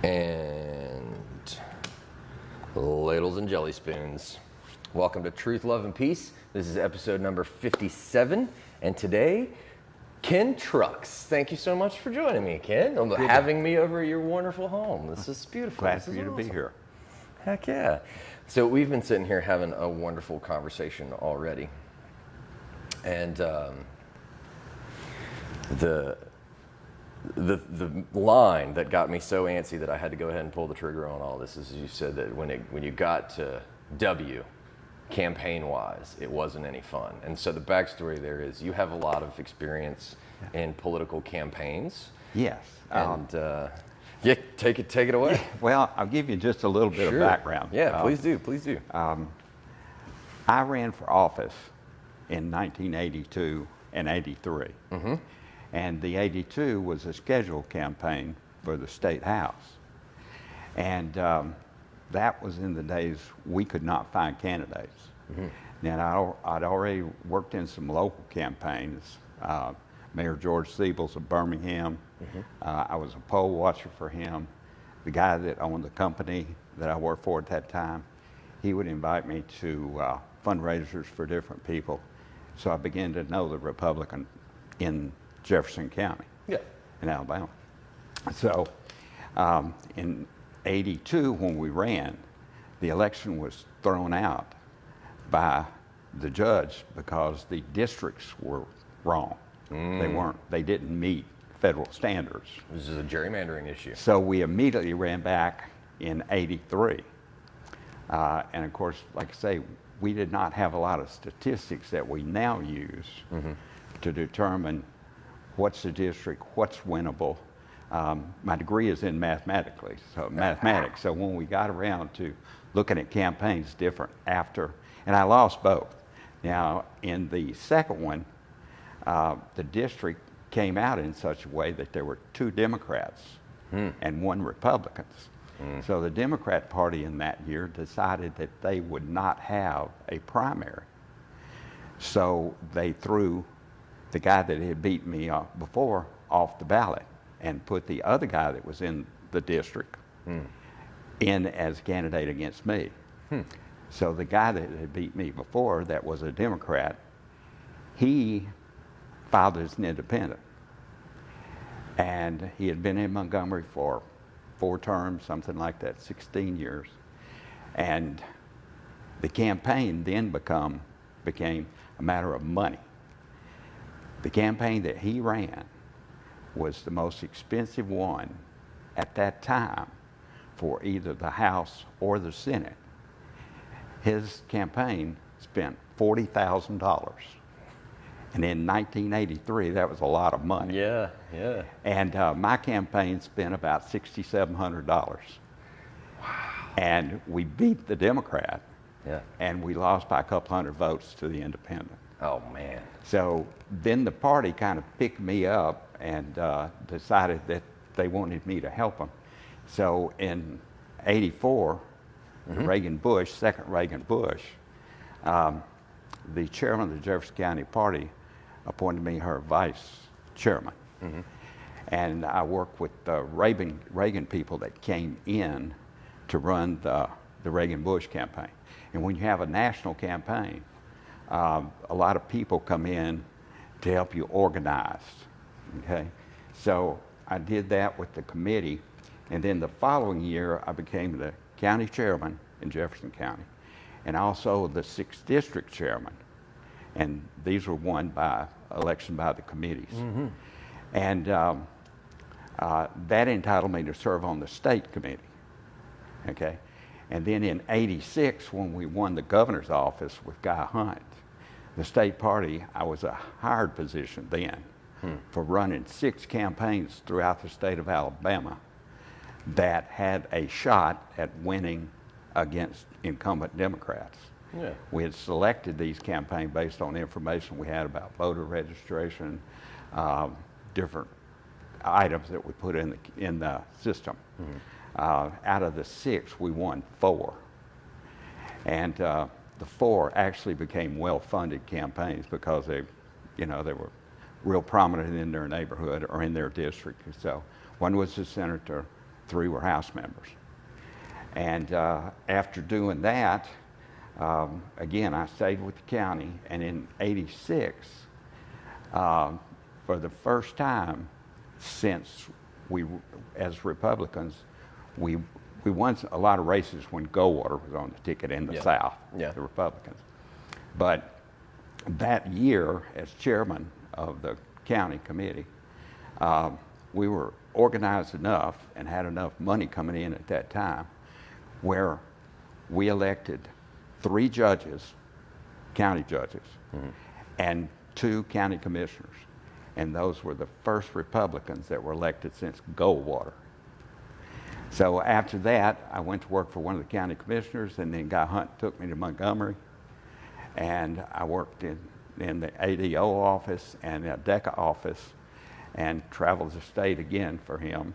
And ladles and jelly spoons. Welcome to Truth, Love, and Peace. This is episode number 57. And today, Ken Trucks. Thank you so much for joining me, Ken. Having me over at your wonderful home. This is beautiful. Glad for you to be here. Heck yeah. So we've been sitting here having a wonderful conversation already. And the line that got me so antsy that I had to go ahead and pull the trigger on all this is you said that when you got to W, campaign-wise, it wasn't any fun. And so the backstory there is you have a lot of experience in political campaigns. Yes. And yeah, take it away. Well, I'll give you just a little bit of background. Yeah, please do. I ran for office in 1982 and 83. Mm-hmm. And the 82 was a scheduled campaign for the state house. And that was in the days we could not find candidates. Mm-hmm. Now, I'd already worked in some local campaigns. Mayor George Siebels of Birmingham. Mm-hmm. I was a poll watcher for him. The guy that owned the company that I worked for at that time, he would invite me to fundraisers for different people. So I began to know the Republican in Jefferson County, in Alabama. So in 82, when we ran, the election was thrown out by the judge because the districts were wrong. They didn't meet federal standards. This is a gerrymandering issue. So we immediately ran back in 83. And of course, like I say, we did not have a lot of statistics that we now use to determine what's the district, what's winnable. My degree is in mathematics. So when we got around to looking at campaigns different after, and I lost both. Now, in the second one, the district came out in such a way that there were 2 Democrats and 1 Republican. So the Democrat Party in that year decided that they would not have a primary. So they threw the guy that had beaten me before off the ballot and put the other guy that was in the district in as a candidate against me. So the guy that had beat me before, that was a Democrat, he filed as an independent. And he had been in Montgomery for 4 terms, something like that, 16 years. And the campaign then became a matter of money. The campaign that he ran was the most expensive one at that time for either the House or the Senate. His campaign spent $40,000. And in 1983, that was a lot of money. Yeah. And my campaign spent about $6,700. Wow. And we beat the Democrat. Yeah. And we lost by a couple hundred votes to the independent. Oh, man. So then the party kind of picked me up and decided that they wanted me to help them. So in 84, second Reagan Bush, the chairman of the Jefferson County Party appointed me her vice chairman. And I worked with the Reagan people that came in to run the Reagan-Bush campaign. And when you have a national campaign, a lot of people come in to help you organize, okay? So I did that with the committee, and then the following year I became the county chairman in Jefferson County, and also the 6th district chairman. And these were won by election by the committees. And that entitled me to serve on the state committee, okay? And then in 86, when we won the governor's office with Guy Hunt, the state party, I was a hired position then for running 6 campaigns throughout the state of Alabama that had a shot at winning against incumbent Democrats. Yeah. We had selected these campaigns based on information we had about voter registration, different items that we put in the system. Out of the 6, we won 4. And the 4 actually became well-funded campaigns because they were real prominent in their neighborhood or in their district. So one was the senator, 3 were House members. And after doing that, again, I stayed with the county, and in '86, for the first time since we, as Republicans, we won a lot of races when Goldwater was on the ticket in the South, the Republicans. But that year, as chairman of the county committee, we were organized enough and had enough money coming in at that time where we elected 3 judges, county judges, and 2 county commissioners. And those were the first Republicans that were elected since Goldwater. So after that, I went to work for one of the county commissioners, and then Guy Hunt took me to Montgomery, and I worked in the ADO office and the DECA office and traveled the state again for him.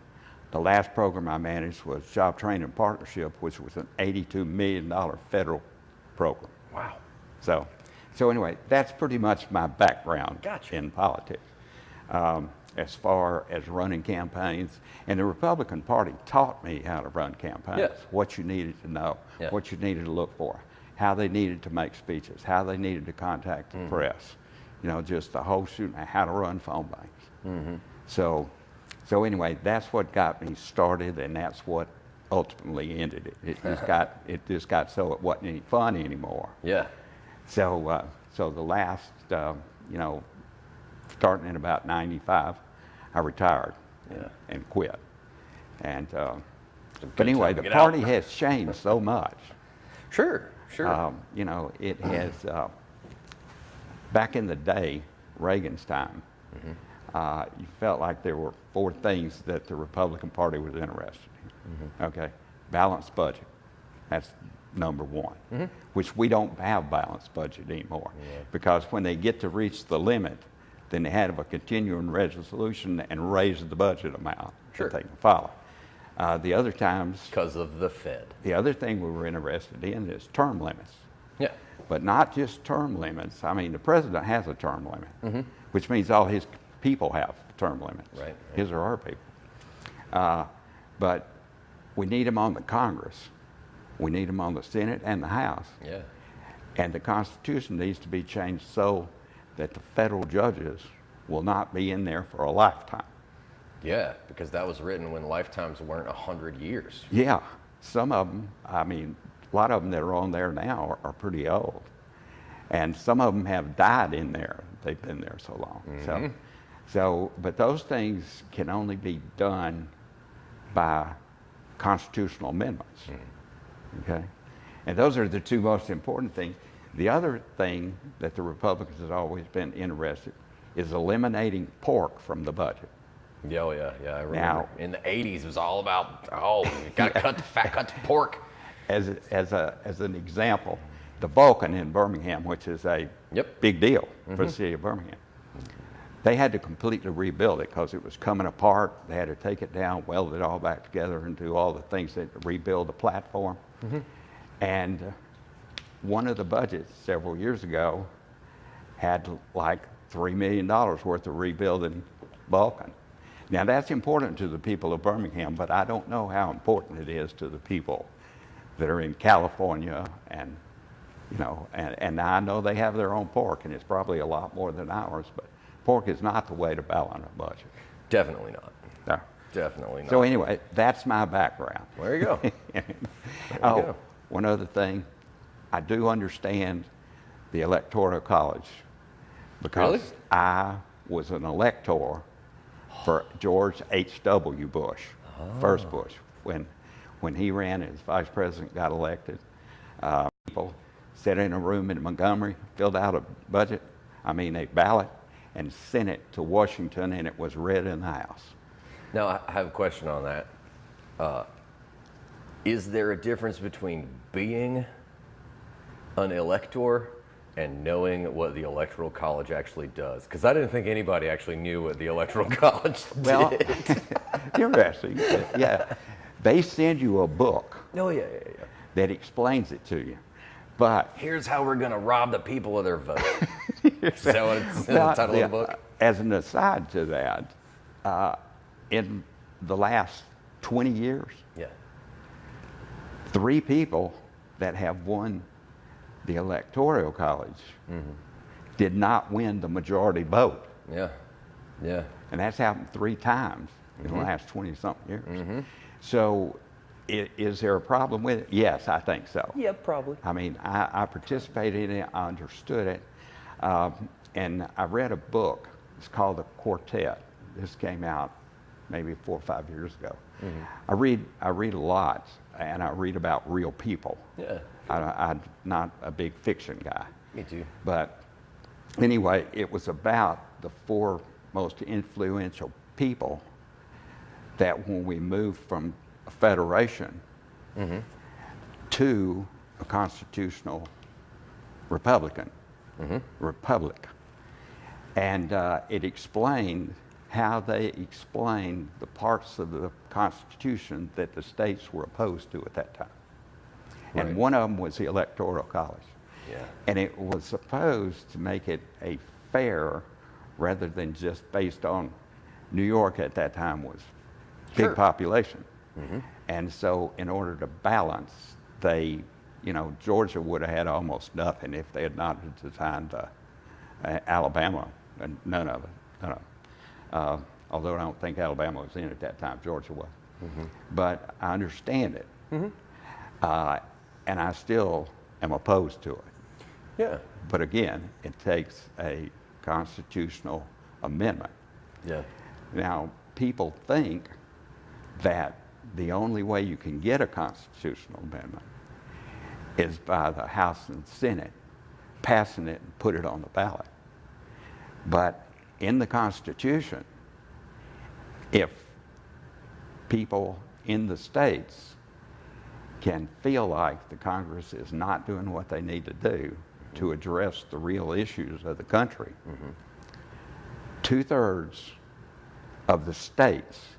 The last program I managed was Job Training Partnership, which was an $82 million federal program. Wow. So anyway, that's pretty much my background in politics. As far as running campaigns, and the Republican Party taught me how to run campaigns, what you needed to know, what you needed to look for, how they needed to make speeches, how they needed to contact the press, just the whole shooting, how to run phone banks. So anyway, that's what got me started, and that's what ultimately ended it. It just got so it wasn't any fun anymore. Yeah. So the last, starting in about '95, I retired and quit. And but anyway, the party has changed so much. Sure. It has. Back in the day, Reagan's time, you felt like there were 4 things that the Republican Party was interested in. Okay, balanced budget. That's number 1, which we don't have balanced budget anymore, because when they get to reach the limit, then they have a continuing resolution and raise the budget amount that they can follow. The other times, because of the Fed. The other thing we were interested in is term limits. Yeah. But not just term limits. I mean, the president has a term limit, which means all his people have term limits, right. His or her people. But we need them on the Congress. We need them on the Senate and the House. Yeah. And the Constitution needs to be changed so that the federal judges will not be in there for a lifetime. Yeah, because that was written when lifetimes weren't 100 years. Yeah. Some of them, I mean, a lot of them that are on there now are pretty old. And some of them have died in there. They've been there so long. But those things can only be done by constitutional amendments. Okay? And those are the 2 most important things. The other thing that the Republicans have always been interested is eliminating pork from the budget. Yeah, I remember. Now, in the 80s, it was all about, you got to cut the fat, cut the pork. As an example, the Vulcan in Birmingham, which is a big deal for the city of Birmingham, they had to completely rebuild it because it was coming apart. They had to take it down, weld it all back together, and do all the things that rebuild the platform. And one of the budgets several years ago had like $3 million worth of rebuilding Vulcan. Now that's important to the people of Birmingham, but I don't know how important it is to the people that are in California and I know they have their own pork, and it's probably a lot more than ours, but pork is not the way to balance a budget. Definitely not. No. Definitely not. So anyway, that's my background. There you go. Go. One other thing, I do understand the Electoral College because I was an elector for George H.W. Bush, first Bush, when he ran as vice president, got elected. People sat in a room in Montgomery, filled out a ballot, and sent it to Washington, and it was read in the House. Now, I have a question on that. Is there a difference between being an elector and knowing what the Electoral College actually does? Because I didn't think anybody actually knew what the Electoral College did. Well, interesting. Yeah. They send you a book that explains it to you. But here's how we're going to rob the people of their vote. Is that what it's the title of the book? As an aside to that, in the last 20 years, Yeah. 3 people that have won the Electoral College did not win the majority vote. Yeah. Yeah. And that's happened 3 times in the last 20-something years. So is there a problem with it? Yes, I think so. Yeah, probably. I mean, I participated in it, I understood it, and I read a book. It's called The Quartet. This came out maybe 4 or 5 years ago. I read a lot, and I read about real people. Yeah. I'm not a big fiction guy. Me too. But anyway, it was about the 4 most influential people that when we moved from a federation to a constitutional republic. And it explained how they explained the parts of the Constitution that the states were opposed to at that time. Right. And one of them was the Electoral College. Yeah. And it was supposed to make it a fair rather than just based on New York at that time was big Sure. population. And so in order to balance, they, Georgia would have had almost nothing if they had not designed Alabama, and none of it. Although I don't think Alabama was in at that time, Georgia was. But I understand it. And I still am opposed to it. Yeah. But again, it takes a constitutional amendment. Yeah. Now, people think that the only way you can get a constitutional amendment is by the House and Senate passing it and put it on the ballot. But in the Constitution, if people in the states can feel like the Congress is not doing what they need to do to address the real issues of the country, 2/3 of the states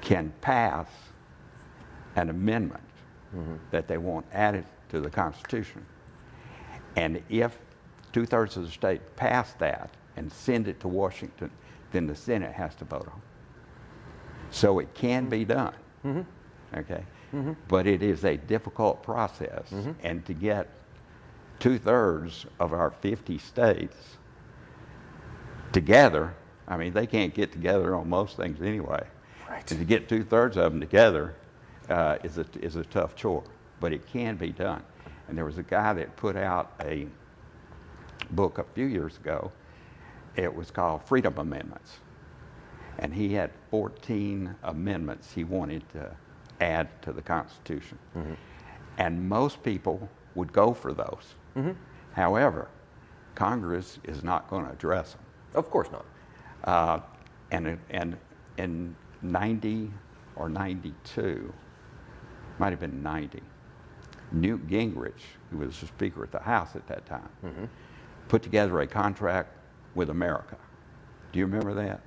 can pass an amendment that they want added to the Constitution. And if 2/3 of the state pass that and send it to Washington, then the Senate has to vote on it. So it can be done, okay? But it is a difficult process. And to get 2/3 of our 50 states together, I mean, they can't get together on most things anyway. Right. And to get 2/3 of them together is a tough chore, but it can be done. And there was a guy that put out a book a few years ago. It was called Freedom Amendments. And he had 14 amendments he wanted to add to the Constitution. And most people would go for those. However, Congress is not going to address them. Of course not. And in 90 or 92, might have been 90, Newt Gingrich, who was the Speaker at the House at that time, put together a contract with America. Do you remember that?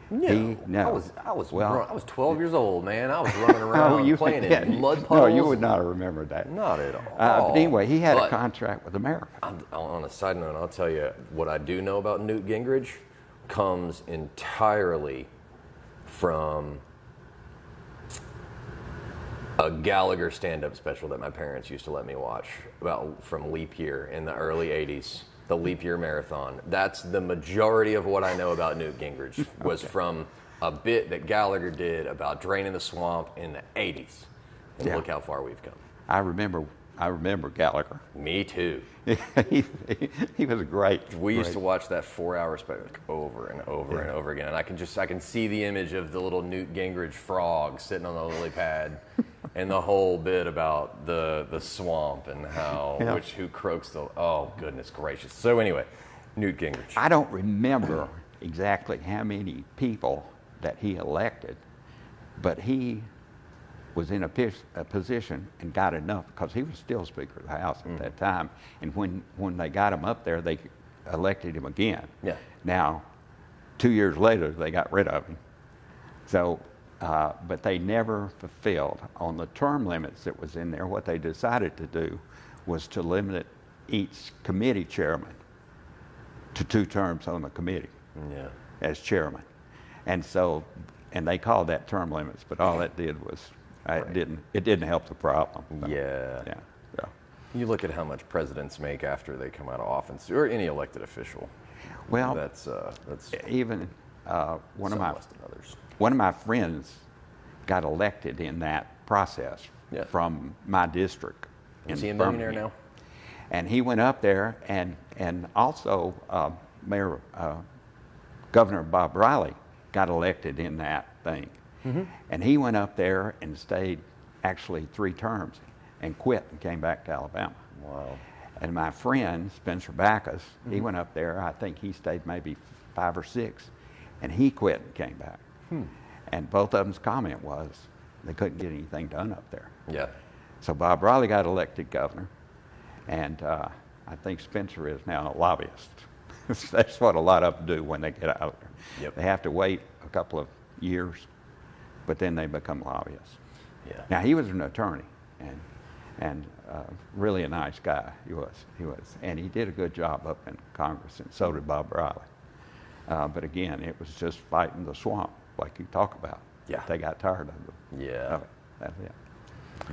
No. I was 12 years old, man. I was running Oh, around playing in mud puddles. No, you would not have remembered that. Not at all. But anyway, he had a contract with America. On a side note, I'll tell you what I do know about Newt Gingrich comes entirely from a Gallagher stand-up special that my parents used to let me watch from Leap Year in the early 80s, the Leap Year Marathon. That's the majority of what I know about Newt Gingrich was from a bit that Gallagher did about draining the swamp in the 80s. And look how far we've come. I remember Gallagher. Me too. he was great. We used to watch that 4-hour special over and over and over again. And I can see the image of the little Newt Gingrich frog sitting on the lily pad and the whole bit about the swamp and how, who croaks oh goodness gracious. So anyway, Newt Gingrich. I don't remember exactly how many people that he elected, but he was in a position and got enough, because he was still Speaker of the House at that time. And when they got him up there, they elected him again. Yeah. Now, 2 years later, they got rid of him. So, but they never fulfilled on the term limits that was in there. What they decided to do was to limit each committee chairman to 2 terms on the committee as chairman. And so and they called that term limits, but all that did was it didn't help the problem. So, Yeah. yeah. So. You look at how much presidents make after they come out of office, or any elected official. Well, that's even one of less than others. One of my friends got elected in that process from my district. Is he a millionaire now? And he went up there, and also Governor Bob Riley got elected in that thing. Mm-hmm. And he went up there and stayed actually 3 terms and quit and came back to Alabama. Wow. And my friend, Spencer Backus, he went up there, I think he stayed maybe 5 or 6, and he quit and came back. And both of them's comment was they couldn't get anything done up there. Yeah. So Bob Riley got elected governor, and I think Spencer is now a lobbyist. That's what a lot of them do when they get out there. Yep. They have to wait a couple of years, but then they become lobbyists. Yeah. Now he was an attorney, and really a nice guy. He was, and he did a good job up in Congress, and so did Bob Riley. But again, it was just fighting the swamp, like you talk about. Yeah. They got tired of it. Yeah. That's it.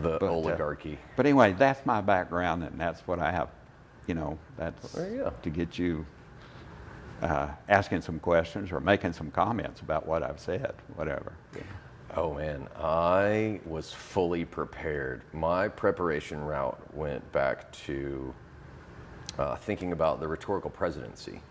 The oligarchy. But anyway, that's my background, and that's what I have. You know, that's to get you asking some questions or making some comments about what I've said, whatever. Yeah. Oh man, I was fully prepared. My preparation route went back to thinking about the rhetorical presidency,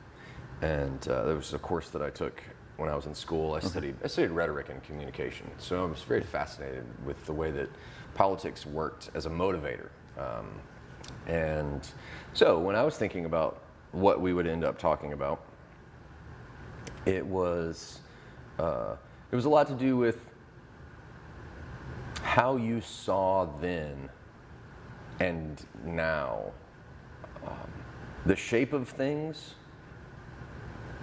and there was a course that I took when I was in school. I studied rhetoric and communication, so I was very fascinated with the way that politics worked as a motivator. And so when I was thinking about what we would end up talking about, it was a lot to do with how you saw then and now the shape of things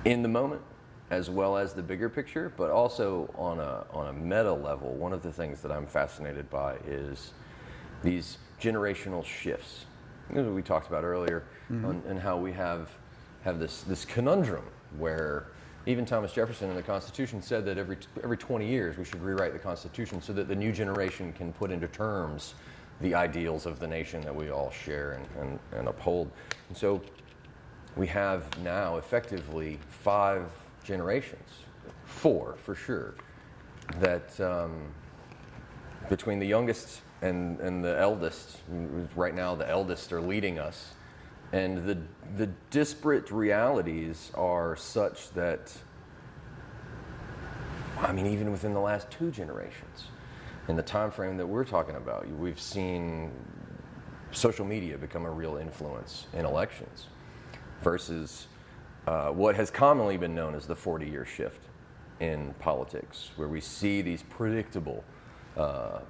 in the moment, as well as the bigger picture, but also on a meta level. One of the things that I'm fascinated by is these generational shifts. As we talked about earlier, and how we have this conundrum where even Thomas Jefferson in the Constitution said that every 20 years we should rewrite the Constitution so that the new generation can put into terms the ideals of the nation that we all share and uphold. And so we have now effectively 5 generations, 4 for sure, that between the youngest and the eldest, right now the eldest are leading us, and the disparate realities are such that, I mean, even within the last 2 generations, in the time frame that we're talking about, we've seen social media become a real influence in elections versus what has commonly been known as the 40-year shift in politics, where we see these predictable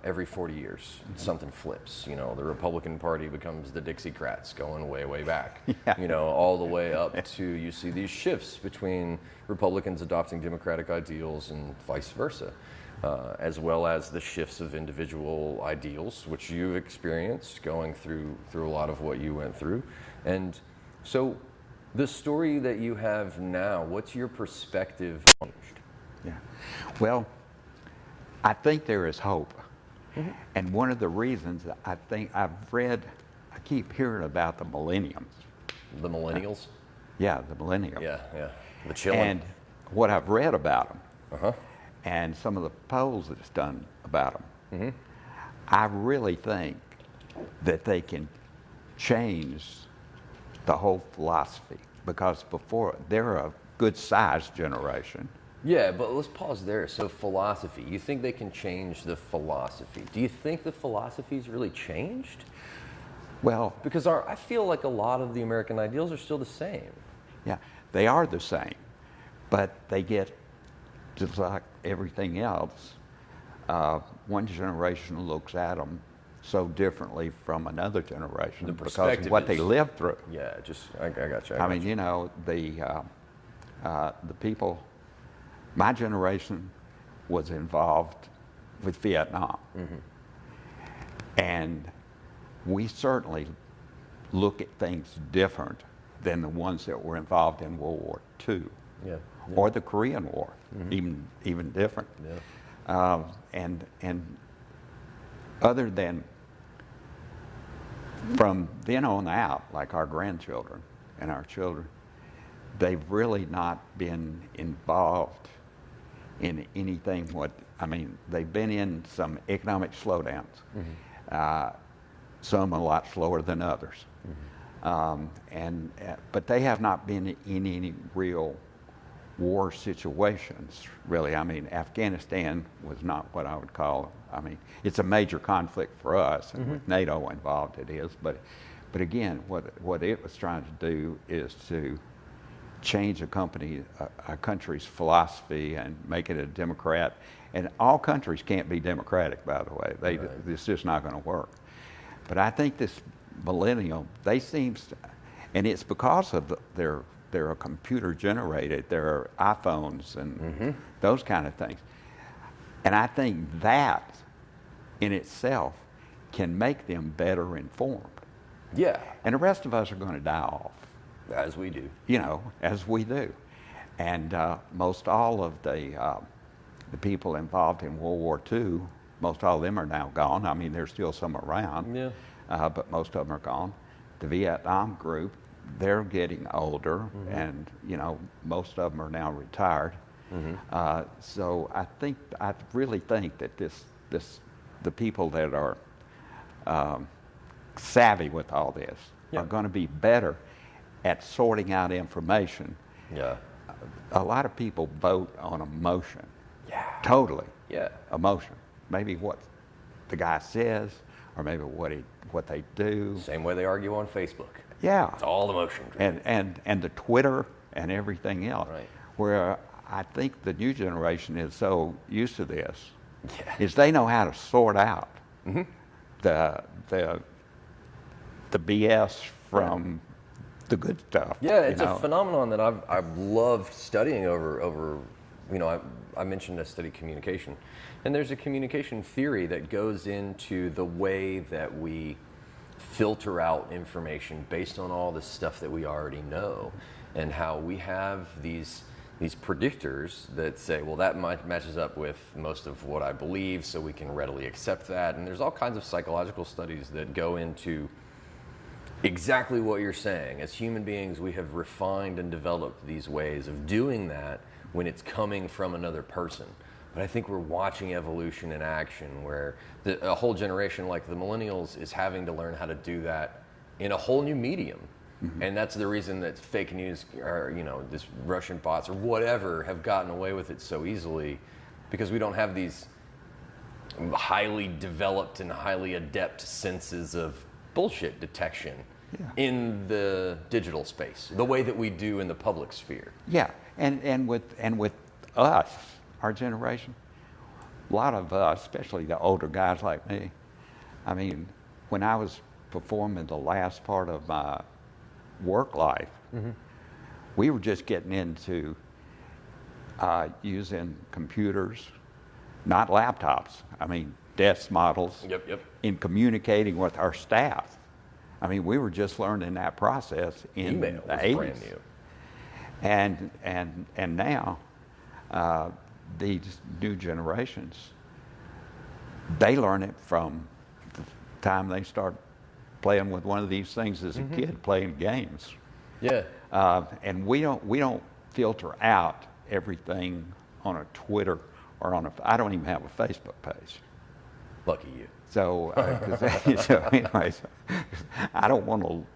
every 40 years, something flips. You know, the Republican Party becomes the Dixiecrats going way, way back. Yeah. You know, all the way up to, you see these shifts between Republicans adopting Democratic ideals and vice versa, as well as the shifts of individual ideals, which you've experienced going through a lot of what you went through. And so the story that you have now, what's your perspective changed? Yeah. Well, I think there is hope. Mm-hmm. And one of the reasons I think I keep hearing about the millenniums. The millennials? Yeah, the millennials. Yeah. The children. And what I've read about them, and some of the polls that's done about them, I really think that they can change the whole philosophy, because before they're a good-sized generation. Yeah, but let's pause there. So philosophy, you think they can change the philosophy? Do you think the philosophy's really changed? Well, because I feel like a lot of the American ideals are still the same. Yeah, they are the same, but they get, just like everything else, one generation looks at them so differently from another generation because of what they lived through. Yeah, I got you. I mean, you know, the people. My generation was involved with Vietnam. And we certainly look at things different than the ones that were involved in World War II or the Korean War, even different. Yeah. And other than from then on out, like our grandchildren and our children, they've really not been involved in anything. They've been in some economic slowdowns. Some a lot slower than others. But they have not been in any real war situations, really. Afghanistan was not what I would call, it's a major conflict for us, and with NATO involved it is, but again, what it was trying to do is to change a country's philosophy and make it a democrat. And all countries can't be democratic, by the way. It's just not going to work. But I think this millennial, and it's because of they're computer generated, they're iPhones and those kind of things. And I think that in itself can make them better informed. Yeah. And the rest of us are going to die off. As we do. As we do. And most all of the people involved in World War II, most all of them are now gone. There's still some around, but most of them are gone. The Vietnam group, they're getting older, and most of them are now retired. So I really think that the people that are savvy with all this are going to be better at sorting out information. Yeah. A lot of people vote on emotion. Yeah. Totally. Yeah. Emotion. Maybe what the guy says, or maybe what they do. Same way they argue on Facebook. Yeah. It's all emotion. And the Twitter and everything else. Right. Where I think the new generation is so used to this, is they know how to sort out the BS from the good stuff. Yeah, it's a phenomenon that I've loved studying over. I mentioned I study communication, and there's a communication theory that goes into the way that we filter out information based on all the stuff that we already know, and how we have these predictors that say, well, that matches up with most of what I believe, so we can readily accept that. And there's all kinds of psychological studies that go into exactly what you're saying. As human beings, we have refined and developed these ways of doing that when it's coming from another person. But I think we're watching evolution in action, where a whole generation like the millennials is having to learn how to do that in a whole new medium. And that's the reason that fake news or, this Russian bots or whatever have gotten away with it so easily, because we don't have these highly developed and highly adept senses of bullshit detection in the digital space, the way that we do in the public sphere. Yeah, and with us, our generation, a lot of us, especially the older guys like me, when I was performing the last part of my work life, we were just getting into using computers, not laptops. Desk models. In communicating with our staff. We were just learning that process in Email the was 80s. brand new. And now these new generations, they learn it from the time they start playing with one of these things as a kid, playing games. Yeah. And we don't filter out everything on a Twitter or I don't even have a Facebook page. Lucky you. So, anyways, I don't want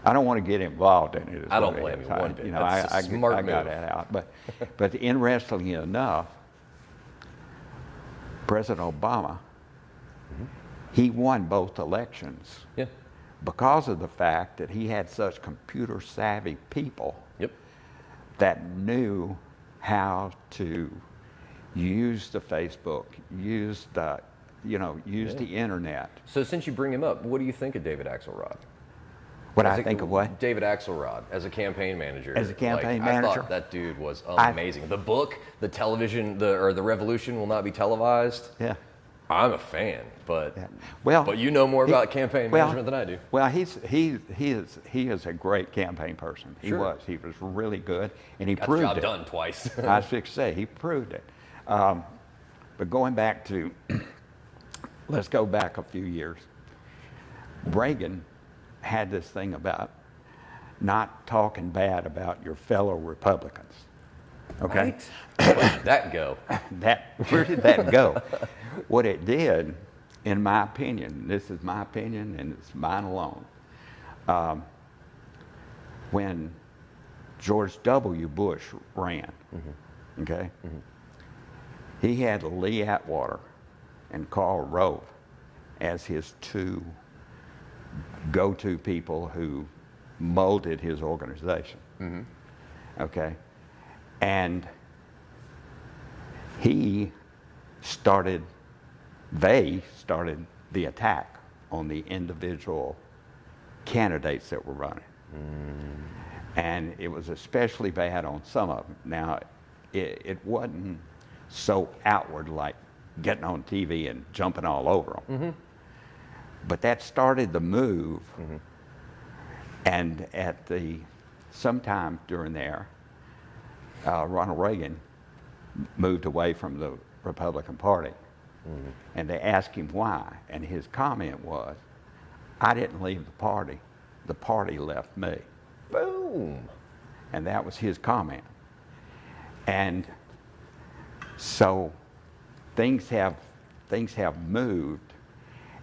to get involved in it. I don't blame you one bit. That's a smart I got move. that out. But interestingly enough, President Obama, he won both elections because of the fact that he had such computer savvy people that knew how to use the Facebook, use the internet. So since you bring him up, what do you think of David Axelrod? What I think of what? David Axelrod as a campaign manager. As a campaign manager? I thought that dude was amazing. The book, the television, the Revolution Will Not Be Televised. Yeah. I'm a fan, but Well, but you know more about campaign management than I do. Well, he is a great campaign person. He Sure. was really good, and he Got proved the job it. done twice. I was fixed to say he proved it. But going back to, let's go back a few years. Reagan had this thing about not talking bad about your fellow Republicans. Okay, Right? Where did that go? where did that go? What it did, in my opinion, this is my opinion and it's mine alone. When George W. Bush ran, okay, he had Lee Atwater and Karl Rove as his two go-to people who molded his organization. Okay, and they started the attack on the individual candidates that were running. And it was especially bad on some of them. Now, it wasn't so outward like getting on TV and jumping all over them. But that started the move. And sometime during there, Ronald Reagan moved away from the Republican Party. And they asked him why. And his comment was, I didn't leave the party left me. Boom. And that was his comment. And so things have moved,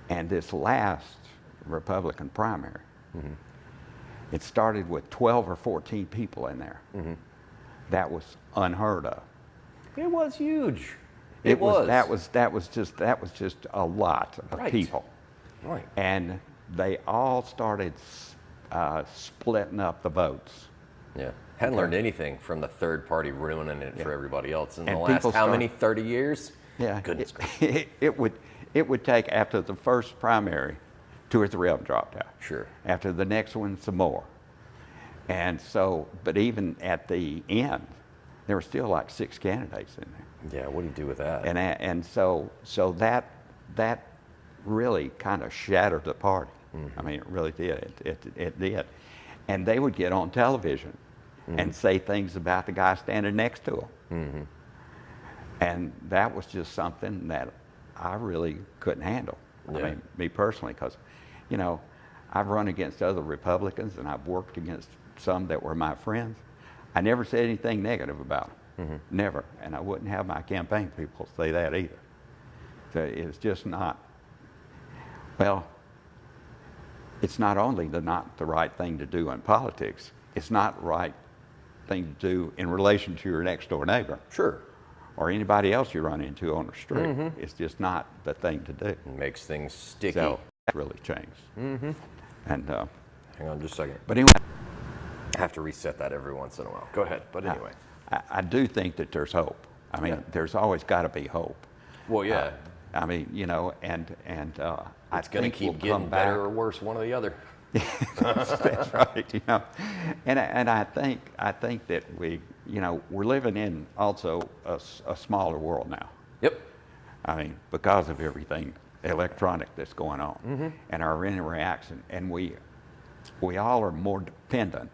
and this last Republican primary, it started with 12 or 14 people in there. That was unheard of. It was huge. That was just a lot of people. Right. And they all started splitting up the votes. Yeah. Hadn't learned anything from the third party ruining it for everybody else in the And last people many 30 years? Yeah. Goodness gracious. It would take, after the first primary, 2 or 3 of them dropped out. Sure. After the next one, some more. And so, but even at the end, there were still like 6 candidates in there. Yeah, what do you do with that? And so that really kind of shattered the party. I mean, it really did. It did. And they would get on television and say things about the guy standing next to them. And that was just something that I really couldn't handle. Yeah. I mean, me personally, because, you know, I've run against other Republicans and I've worked against some that were my friends. I never said anything negative about them. Never. And I wouldn't have my campaign people say that either. So it's just not, well, it's not only not the right thing to do in politics, it's not the right thing to do in relation to your next door neighbor. Sure. Or anybody else you run into on the street. It's just not the thing to do. It makes things sticky. So that really changed. And Hang on just a second. but anyway, I have to reset that every once in a while. Go ahead. But anyway. I do think that there's hope. I mean, there's always got to be hope. Well, yeah. I mean, you know, and I It's going to think keep we'll getting come better back. or worse, one or the other. That's right. You know, and I think that we're living in also a smaller world now. Yep. I mean, because of everything electronic that's going on and our interaction, and we all are more dependent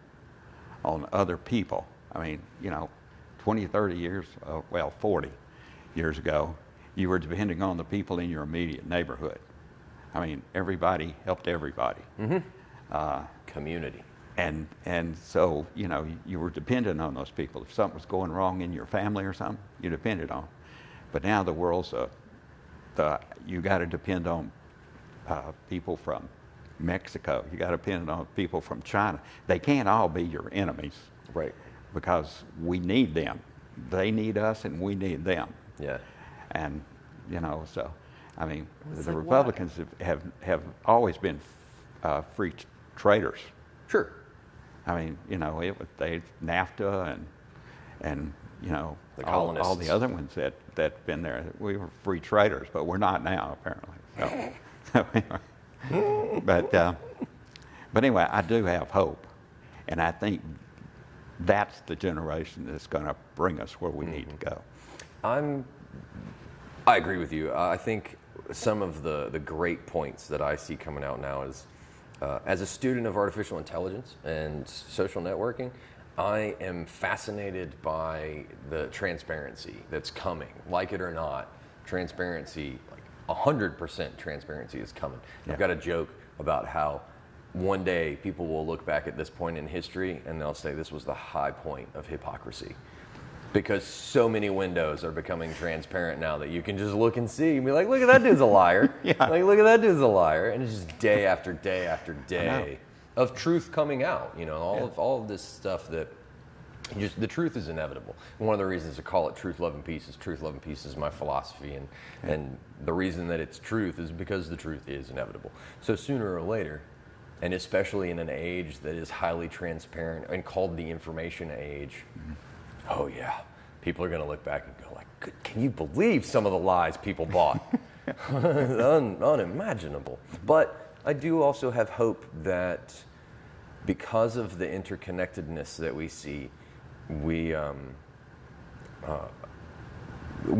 on other people. I mean, you know, 20, 30 years, 40 years ago, you were depending on the people in your immediate neighborhood. I mean, everybody helped everybody. Community. And so, you know, you were dependent on those people. If something was going wrong in your family or something, you depended on them. But now the world's you got to depend on people from Mexico. You got to depend on people from China. They can't all be your enemies. Right. Because we need them. They need us and we need them. Yeah. And, you know, so, I mean, It's the like Republicans have always been free traders. Sure. I mean, you know, NAFTA and you know, The all colonists. the other ones that been there. We were free traders, but we're not now, apparently. So anyway. But anyway, I do have hope. And I think that's the generation that's going to bring us where we need to go. I agree with you. I think some of the great points that I see coming out now is, as a student of artificial intelligence and social networking, I am fascinated by the transparency that's coming. Like it or not, transparency, like 100% transparency is coming. I've got a joke about how one day people will look back at this point in history and they'll say this was the high point of hypocrisy. Because so many windows are becoming transparent now that you can just look and see and be like, look at that dude's a liar. Like, look at that dude's a liar. And it's just day after day after day of truth coming out. You know, all of this stuff that just, the truth is inevitable. And one of the reasons to call it truth, love, and peace is truth, love, and peace is my philosophy. And the reason that it's truth is because the truth is inevitable. So sooner or later, and especially in an age that is highly transparent and called the information age, oh yeah, people are going to look back and go like, can you believe some of the lies people bought? Unimaginable. But I do also have hope that because of the interconnectedness that we see, we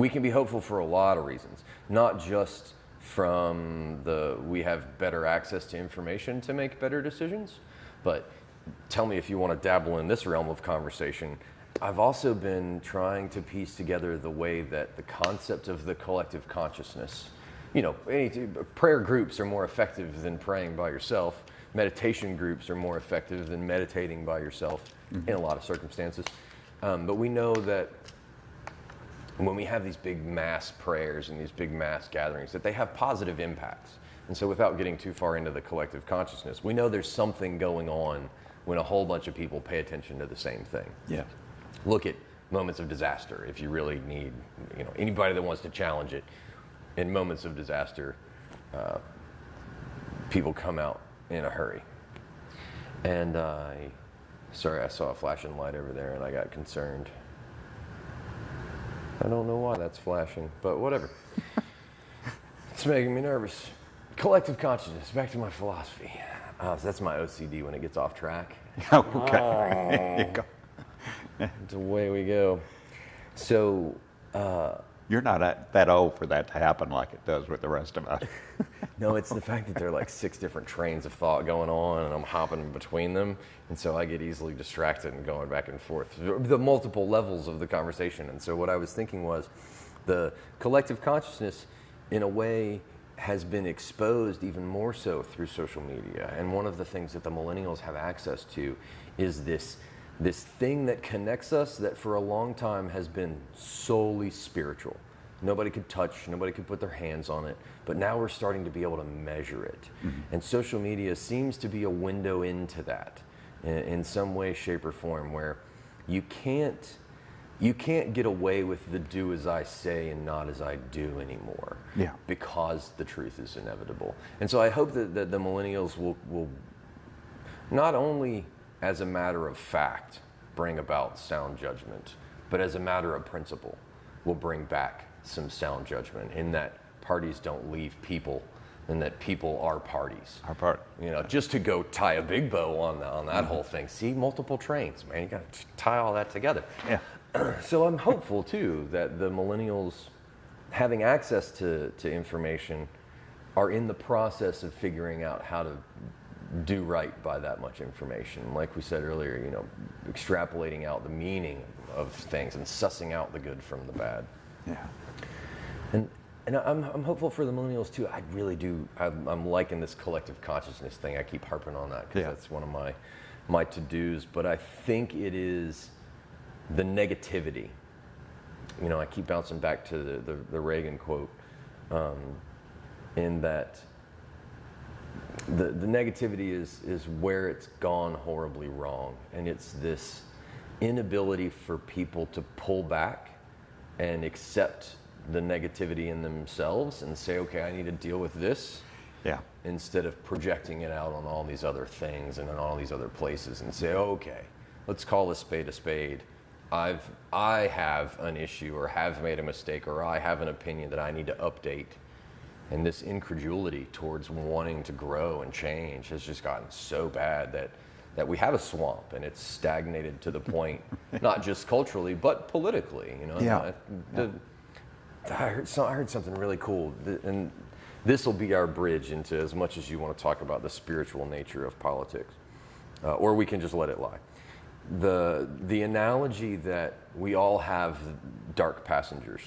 can be hopeful for a lot of reasons, not just from we have better access to information to make better decisions, but tell me if you want to dabble in this realm of conversation. I've also been trying to piece together the way that the concept of the collective consciousness, you know, prayer groups are more effective than praying by yourself. Meditation groups are more effective than meditating by yourself in a lot of circumstances. But we know that when we have these big mass prayers and these big mass gatherings, that they have positive impacts. And so without getting too far into the collective consciousness, we know there's something going on when a whole bunch of people pay attention to the same thing. Yeah. Look at moments of disaster. If you really need, you know, anybody that wants to challenge it, in moments of disaster, people come out in a hurry. And sorry, I saw a flashing light over there and I got concerned. I don't know why that's flashing, but whatever. It's making me nervous. Collective consciousness, back to my philosophy. So that's my OCD when it gets off track. Okay. Away we go. So, you're not that old for that to happen like it does with the rest of us. no, it's the fact that there are like 6 different trains of thought going on and I'm hopping between them. And so I get easily distracted and going back and forth. The multiple levels of the conversation. And so what I was thinking was the collective consciousness, in a way, has been exposed even more so through social media. And one of the things that the millennials have access to is this thing that connects us that for a long time has been solely spiritual. Nobody could touch, nobody could put their hands on it, but now we're starting to be able to measure it. And social media seems to be a window into that in some way, shape, or form, where you can't get away with the do as I say and not as I do anymore. Yeah. Because the truth is inevitable. And so I hope that the millennials will not only as a matter of fact bring about sound judgment, but as a matter of principle will bring back some sound judgment in that parties don't leave people and that people are parties. Our part. You know, just to go tie a big bow on that whole thing. See, multiple trains, man, you got to tie all that together. Yeah. So I'm hopeful too that the millennials, having access to information, are in the process of figuring out how to do right by that much information. Like we said earlier, you know, extrapolating out the meaning of things and sussing out the good from the bad. Yeah. And I'm hopeful for the millennials too. I really do. I'm liking this collective consciousness thing. I keep harping on that because that's one of my to-dos. But I think it is the negativity. You know, I keep bouncing back to the Reagan quote, in that the negativity is where it's gone horribly wrong. And it's this inability for people to pull back and accept the negativity in themselves and say, okay, I need to deal with this. Yeah. Instead of projecting it out on all these other things and in all these other places and say, okay, let's call a spade a spade. I have an issue or have made a mistake or I have an opinion that I need to update. And this incredulity towards wanting to grow and change has just gotten so bad that we have a swamp and it's stagnated to the point, not just culturally, but politically. You know, Yeah. I heard something really cool, and This will be our bridge into, as much as you want to talk about the spiritual nature of politics, or we can just let it lie. The analogy that we all have dark passengers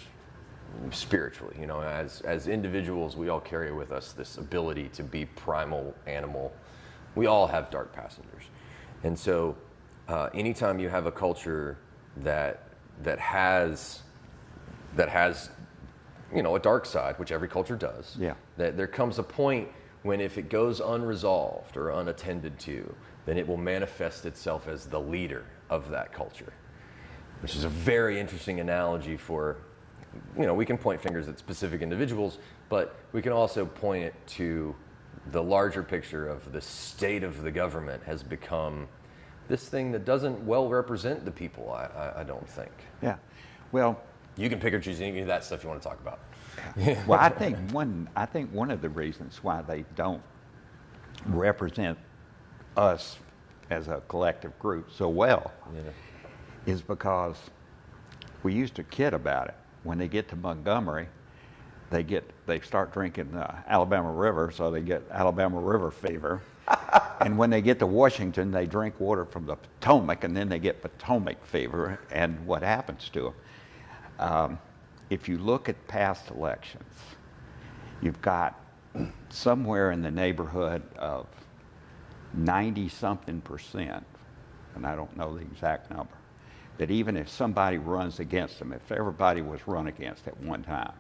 spiritually, you know, as individuals, we all carry with us this ability to be primal animal. We all have dark passengers. And so anytime you have a culture that has you know, a dark side, which every culture does, yeah, that there comes a point when if it goes unresolved or unattended to, then it will manifest itself as the leader of that culture, which is a very interesting analogy for, you know, we can point fingers at specific individuals, but we can also point it to the larger picture of the state of the government has become this thing that doesn't well represent the people, I don't think. yeah. Well, you can pick or choose any of that stuff you want to talk about. well, I think one of the reasons why they don't represent us as a collective group so well is because we used to kid about it. When they get to Montgomery, they start drinking the Alabama River, so they get Alabama River fever. And when they get to Washington, they drink water from the Potomac, and then they get Potomac fever. And what happens to them? If you look at past elections, you've got somewhere in the neighborhood of 90-something%, and I don't know the exact number, that even if somebody runs against them, if everybody was run against at one time,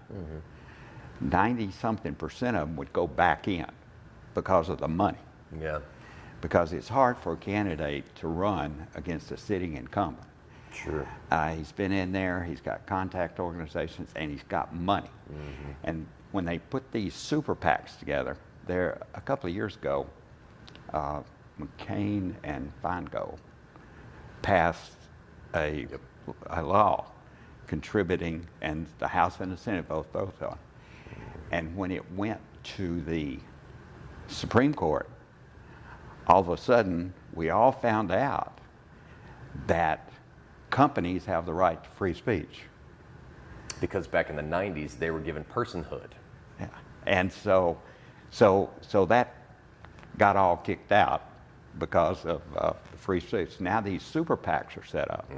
90-something% of them would go back in because of the money. Yeah. Because it's hard for a candidate to run against a sitting incumbent. Sure. He's been in there, he's got contact organizations, and he's got money. And when they put these super PACs together, there a couple of years ago, McCain and Feingold passed a law contributing, and the House and the Senate both on. And when it went to the Supreme Court, all of a sudden, we all found out that companies have the right to free speech. Because back in the 90s, they were given personhood. Yeah. And so that got all kicked out because of the free speech. Now these super PACs are set up.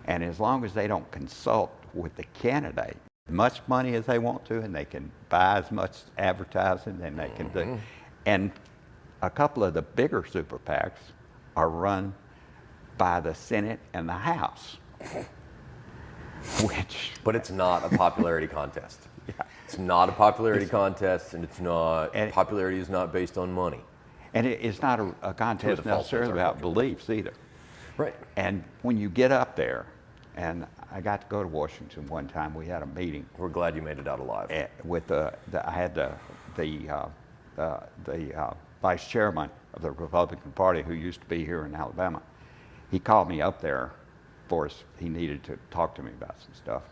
And as long as they don't consult with the candidate, much money as they want to, and they can buy as much advertising and they can do. And a couple of the bigger super PACs are run by the Senate and the House. But it's not a popularity contest. It's not a popularity contest, and it's not, popularity is not based on money. And it's not a contest necessarily about beliefs either. Right. And when you get up there, and I got to go to Washington one time, we had a meeting. We're glad you made it out alive. With I had the vice chairman of the Republican Party who used to be here in Alabama. He called me up there for us. He needed to talk to me about some stuff.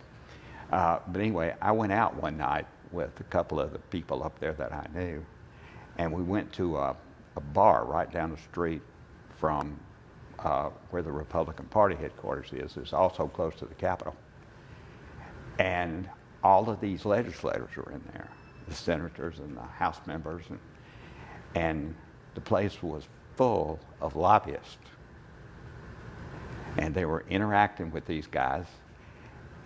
But anyway, I went out one night with a couple of the people up there that I knew, and we went to a bar right down the street from where the Republican Party headquarters is. It's also close to the Capitol. And all of these legislators were in there, the senators and the House members, and the place was full of lobbyists. And they were interacting with these guys,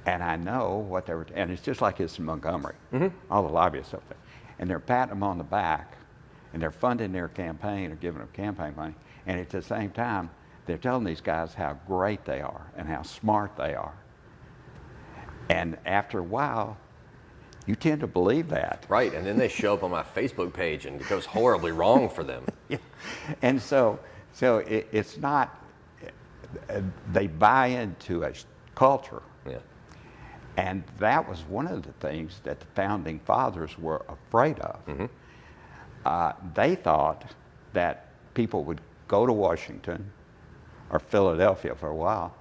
and I know what they were, and it's just like it's in Montgomery, all the lobbyists up there. And they're patting them on the back, and they're funding their campaign or giving them campaign money, and at the same time, they're telling these guys how great they are and how smart they are. And after a while, you tend to believe that. Right, and then they show up on my Facebook page and it goes horribly wrong for them. Yeah. And so it's not, they buy into a culture. Yeah. And that was one of the things that the founding fathers were afraid of. They thought that people would go to Washington or Philadelphia for a while,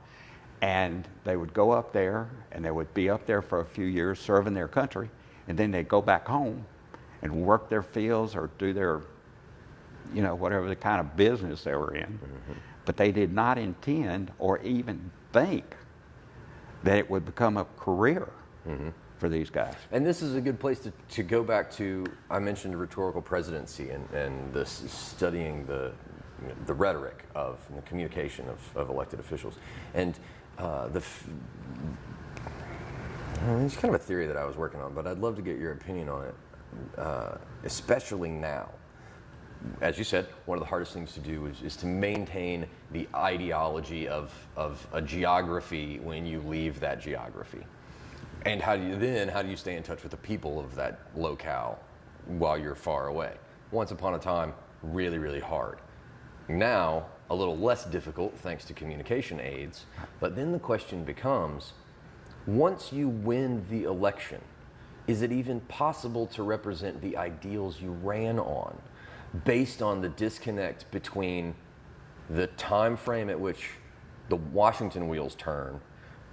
and they would go up there, and they would be up there for a few years serving their country, and then they'd go back home and work their fields or do their, you know, whatever the kind of business they were in. But they did not intend or even think that it would become a career for these guys. And this is a good place to go back to, I mentioned rhetorical presidency and this studying the rhetoric of and the communication of elected officials. And it's kind of a theory that I was working on, but I'd love to get your opinion on it, especially now. As you said, one of the hardest things to do is to maintain the ideology of a geography when you leave that geography. And how do you stay in touch with the people of that locale while you're far away? Once upon a time, really, really hard. Now, a little less difficult thanks to communication aids, but then the question becomes, once you win the election, is it even possible to represent the ideals you ran on based on the disconnect between the time frame at which the Washington wheels turn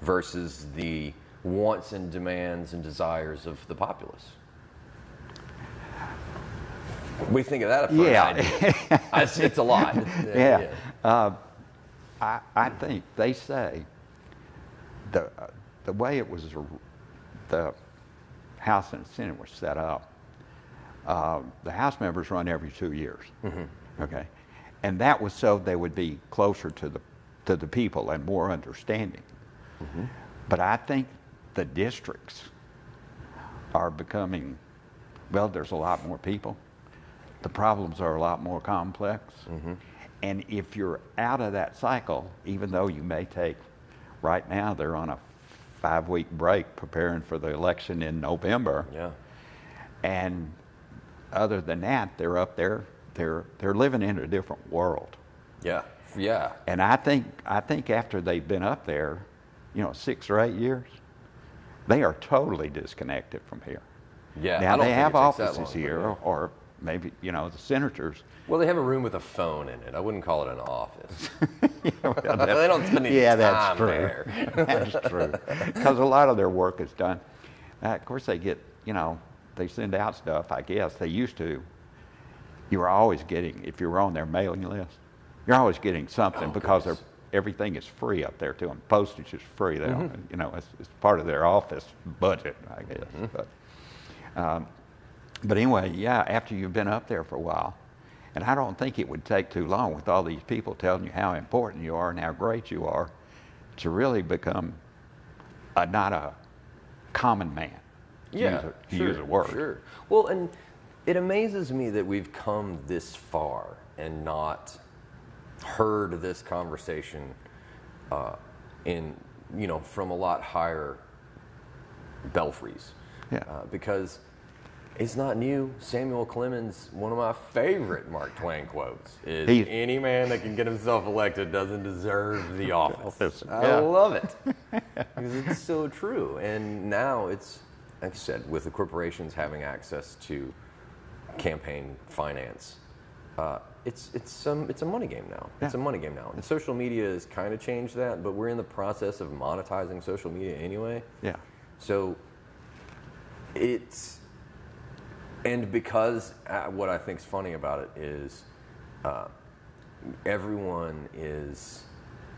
versus the wants and demands and desires of the populace? We think of that for an idea. It's a lot. Yeah. I think they say the way it was, the House and Senate was set up, the House members run every 2 years. Mm-hmm. Okay, and that was so they would be closer to the people and more understanding. Mm-hmm. But I think the districts are becoming, well, there's a lot more people. The problems are a lot more complex. Mm-hmm. And if you're out of that cycle, even though you may take, right now they're on a 5-week break preparing for the election in November. Yeah. And other than that, they're up there, they're living in a different world. Yeah. Yeah. And I think after they've been up there, 6 or 8 years, they are totally disconnected from here. Yeah. Now they have offices here, or maybe, the senators. Well, they have a room with a phone in it. I wouldn't call it an office. They don't spend any time there. That's true. Because a lot of their work is done. Of course, they get, they send out stuff, I guess. They used to. You were always getting, if you were on their mailing list, you're always getting something because everything is free up there to them. Postage is free. They don't, it's part of their office budget, I guess. Mm-hmm. But anyway, yeah, after you've been up there for a while, and I don't think it would take too long with all these people telling you how important you are and how great you are to really become not a common man. Yeah, use a word. Sure. Well, and it amazes me that we've come this far and not heard this conversation from a lot higher belfries. Yeah. Because it's not new. Samuel Clemens, one of my favorite Mark Twain quotes, is any man that can get himself elected doesn't deserve the office. I love it. Because it's so true. And now it's, like you said, with the corporations having access to campaign finance, it's a money game now. Yeah. It's a money game now. And social media has kind of changed that, but we're in the process of monetizing social media anyway. Yeah. So and because what I think is funny about it is everyone is,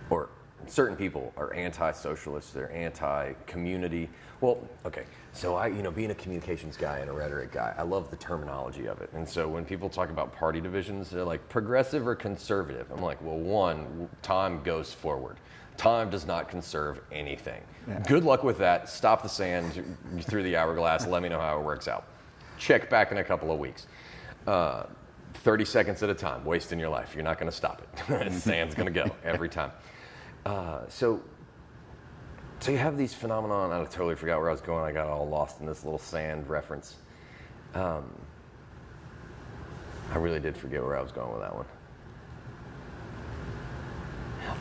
or certain people are anti-socialist, they're anti-community. Well, okay, so being a communications guy and a rhetoric guy, I love the terminology of it. And so when people talk about party divisions, they're like progressive or conservative. I'm like, well, one, time goes forward. Time does not conserve anything. Yeah. Good luck with that. Stop the sand through the hourglass. Let me know how it works out. Check back in a couple of weeks. 30 seconds at a time, wasting your life. You're not going to stop it. Sand's going to go every time. So you have these phenomenon. I totally forgot where I was going. I got all lost in this little sand reference. I really did forget where I was going with that one.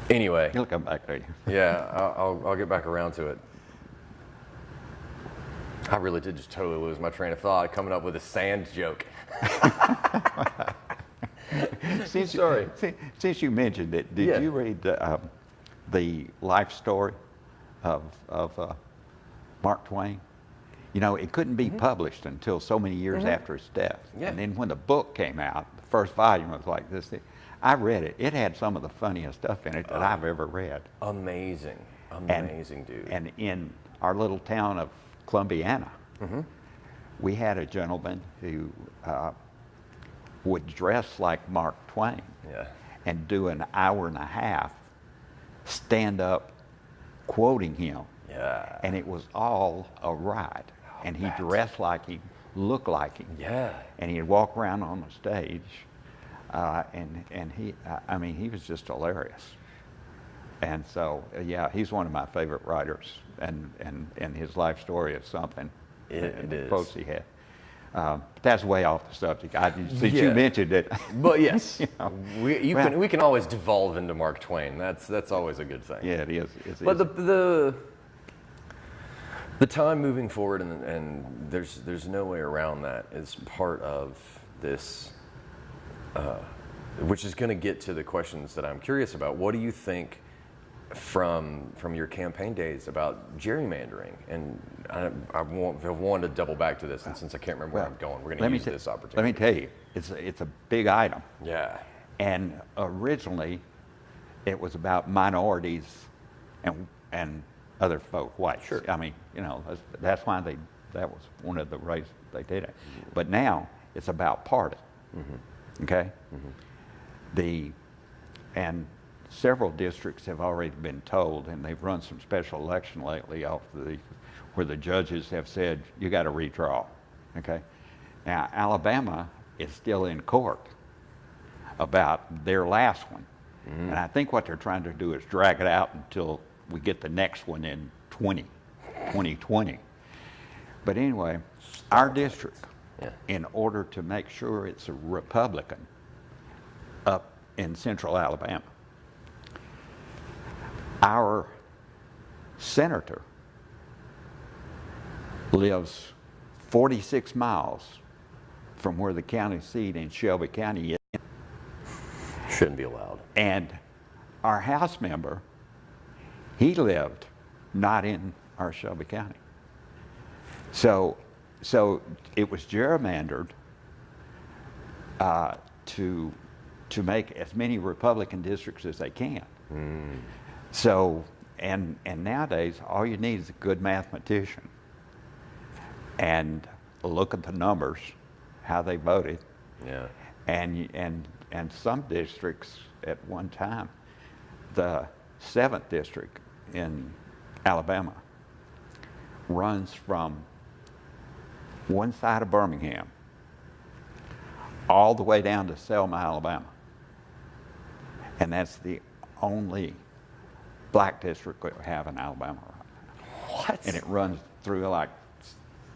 Anyway. You'll come back to you. Yeah, I'll get back around to it. I really did just totally lose my train of thought coming up with a sand joke. Since you mentioned it, did you read the life story of Mark Twain? It couldn't be published until so many years after his death. Yeah. And then when the book came out, the first volume was like this. I read it. It had some of the funniest stuff in it that I've ever read. Amazing, dude. And in our little town of Columbiana, we had a gentleman who would dress like Mark Twain and do an hour and a half stand up quoting him. Yeah. And it was all a ride. And he dressed like him, looked like him. Yeah. And he'd walk around on the stage. And he, I mean, he was just hilarious. And so, yeah, he's one of my favorite writers. And his life story is something. It is. Quotes he had. But that's way off the subject. Since you mentioned it. But yes, you know, we can always devolve into Mark Twain. That's always a good thing. Yeah, it is. But the time moving forward, and there's no way around that, is part of this, which is going to get to the questions that I'm curious about. What do you think from your campaign days about gerrymandering? And I wanted to double back to this, and since I can't remember where I'm going, we're going to use this opportunity. Let me tell you, it's a big item. Yeah. And originally, it was about minorities and other folk, whites. Sure. I mean, you know, that's why that was one of the reasons they did it. But now it's about party. Okay. And several districts have already been told, and they've run some special election lately where the judges have said, you got to redraw, okay? Now, Alabama is still in court about their last one. And I think what they're trying to do is drag it out until we get the next one in 2020. But anyway, our district, in order to make sure it's a Republican up in central Alabama, our senator lives 46 miles from where the county seat in Shelby County is. Shouldn't be allowed. And our House member, he lived not in our Shelby County. So it was gerrymandered to make as many Republican districts as they can. So, and nowadays, all you need is a good mathematician and look at the numbers, how they voted. Yeah. And some districts at one time, the 7th district in Alabama runs from one side of Birmingham all the way down to Selma, Alabama. And that's the only black district we have in Alabama right now. What? And it runs through like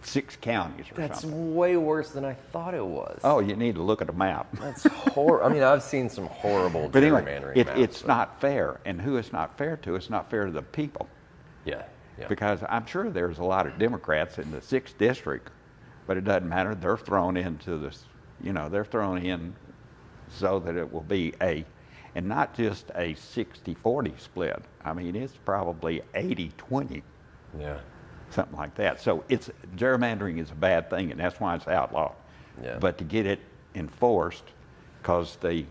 6 counties or something. That's way worse than I thought it was. Oh, you need to look at a map. That's horrible. I mean, I've seen some horrible But anyway, gerrymandering maps. it's not fair. And who it's not fair to? It's not fair to the people. Yeah. Because I'm sure there's a lot of Democrats in the 6th district, but it doesn't matter. They're thrown into this, they're thrown in so that it will be and not just a 60-40 split. I mean, it's probably 80-20. Yeah. Something like that. So gerrymandering is a bad thing, and that's why it's outlawed. Yeah. But to get it enforced, because the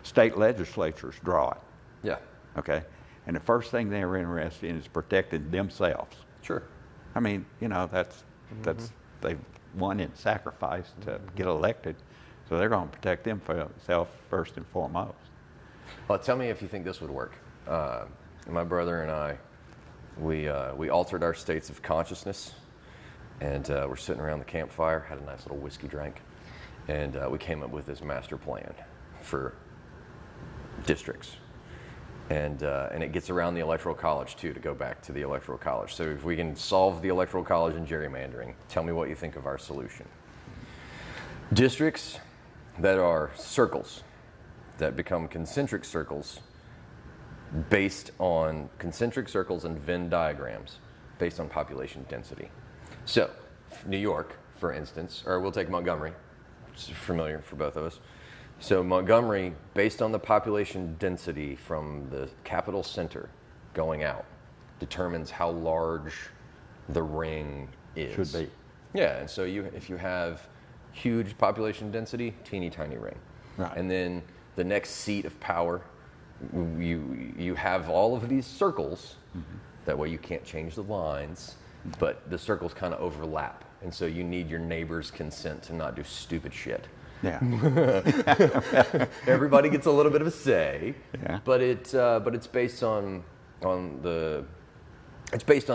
state legislatures draw it. Yeah. Okay? And the first thing they're interested in is protecting themselves. Sure. I mean, that's they've won in sacrifice to get elected, so they're going to protect themselves first and foremost. Well, tell me if you think this would work. My brother and I, we altered our states of consciousness, and we're sitting around the campfire, had a nice little whiskey drink, and we came up with this master plan for districts. And it gets around the Electoral College, too, to go back to the Electoral College. So if we can solve the Electoral College and gerrymandering, tell me what you think of our solution. Districts that are circles, that become concentric circles, based on concentric circles and Venn diagrams, based on population density. So, New York, for instance, or we'll take Montgomery, which is familiar for both of us. So Montgomery, based on the population density from the capital center going out, determines how large the ring is. Should be. Yeah, and so if you have huge population density, teeny tiny ring. Right. And then the next seat of power, you have all of these circles. That way you can't change the lines. but the circles kind of overlap, and so you need your neighbor's consent to not do stupid shit. Yeah. Everybody gets a little bit of a say, Yeah. but it's based on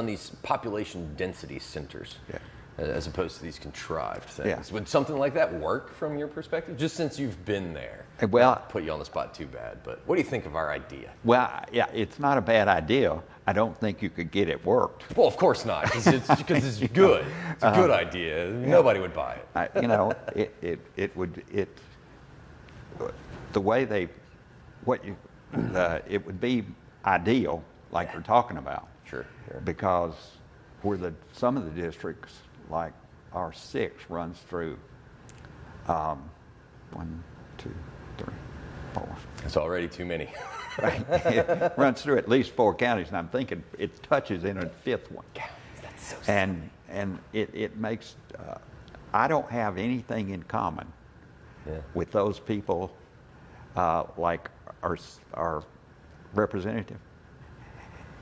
these population density centers, as opposed to these contrived things. Yeah. Would something like that work from your perspective? Just since you've been there. Well, Not put you on the spot too bad, but what do you think of our idea? well, yeah, it's not a bad idea. I don't think you could get it worked. Well, of course not, because it's good. It's a good idea. Nobody would buy it. The way it would be ideal, like we're talking about. Sure. Because some of the districts, like our 6 runs through 1, 2, 3, 4. It's already too many. Right. It runs through at least 4 counties, and I'm thinking it touches in a 5th one. That's so sad. And it makes, I don't have anything in common with those people, like our representative.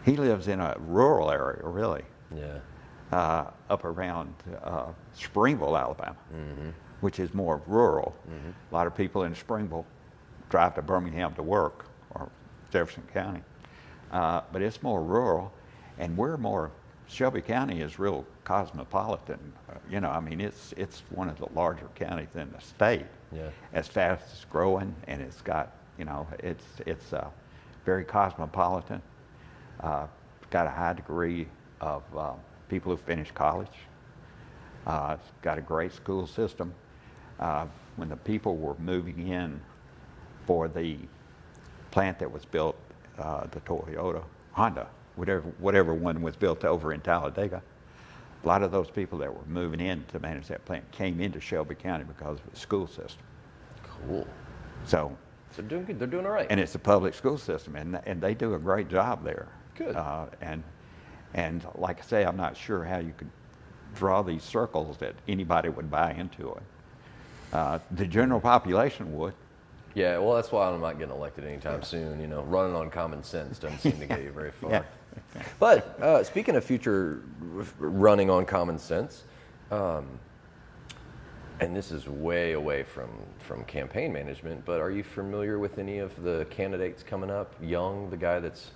He lives in a rural area, really. Yeah. Up around Springville, Alabama, which is more rural. A lot of people in Springville drive to Birmingham to work, or Jefferson County. But it's more rural, and Shelby County is real cosmopolitan. It's one of the larger counties in the state. Yeah. As fast as growing, and it's got, it's very cosmopolitan. Got a high degree of people who finish college. It's got a great school system. When the people were moving in for the plant that was built, the Honda, whatever one was built over in Talladega, a lot of those people that were moving in to manage that plant came into Shelby County because of the school system. Cool. So they're doing good. They're doing all right. And it's a public school system, and they do a great job there. Good. And like I say, I'm not sure how you could draw these circles that anybody would buy into it. The general population would. Yeah, well, that's why I'm not getting elected anytime soon. Running on common sense doesn't seem to get you very far. Yeah. But speaking of future running on common sense, and this is way away from campaign management, but are you familiar with any of the candidates coming up? Young, the guy that's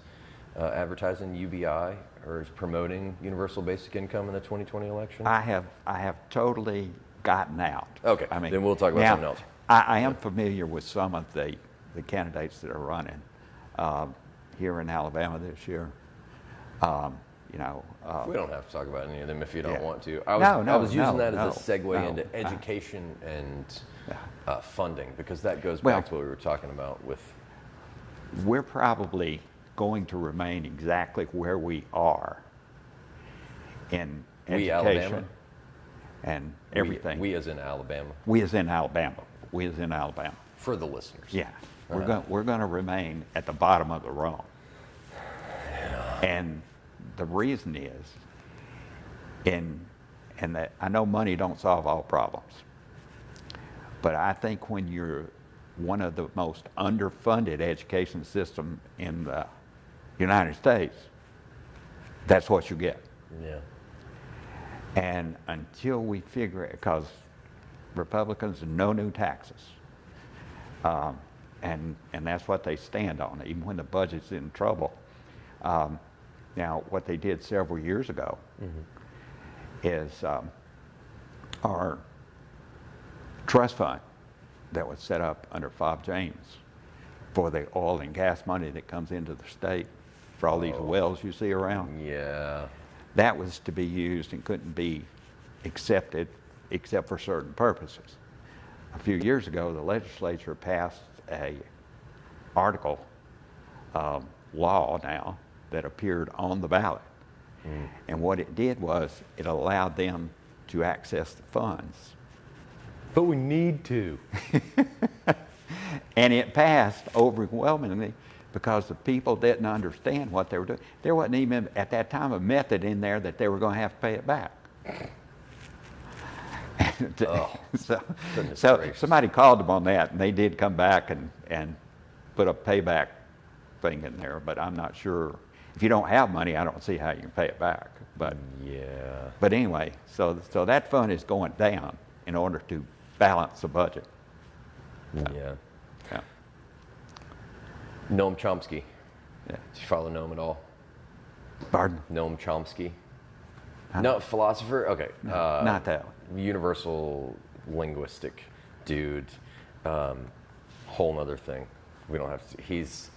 advertising UBI or is promoting universal basic income in the 2020 election? I have totally gotten out. Okay, then we'll talk about something else. I am familiar with some of the candidates that are running here in Alabama this year. We don't have to talk about any of them if you don't want to. I was using that as a segue into education and funding, because that goes back to what we were talking about with. We're probably going to remain exactly where we are in education. Alabama? And everything. We as in Alabama? We as in Alabama. We as in Alabama. For the listeners. Yeah. We're going to remain at the bottom of the rung. And the reason is, and that I know money don't solve all problems, but I think when you're one of the most underfunded education system in the United States, that's what you get. Yeah. And until we figure it, because Republicans, no new taxes. And that's what they stand on, even when the budget's in trouble. Now, what they did several years ago is our trust fund that was set up under Fob James for the oil and gas money that comes into the state for all these wells you see around. Yeah. That was to be used and couldn't be accepted except for certain purposes. A few years ago, the legislature passed a article, law now, that appeared on the ballot. And what it did was it allowed them to access the funds. But we need to. And it passed overwhelmingly because the people didn't understand what they were doing. There wasn't even, at that time, a method in there that they were going to have to pay it back. So somebody called them on that, and they did come back and put a payback thing in there, but I'm not sure. if you don't have money, I don't see how you can pay it back. But anyway, so that fund is going down in order to balance the budget. Yeah. Yeah. Noam Chomsky. Yeah. Did you follow Noam at all? Pardon? Noam Chomsky. Huh? No, philosopher? Okay. No, not that one. Universal linguistic dude. Whole nother thing. We don't have to. He's.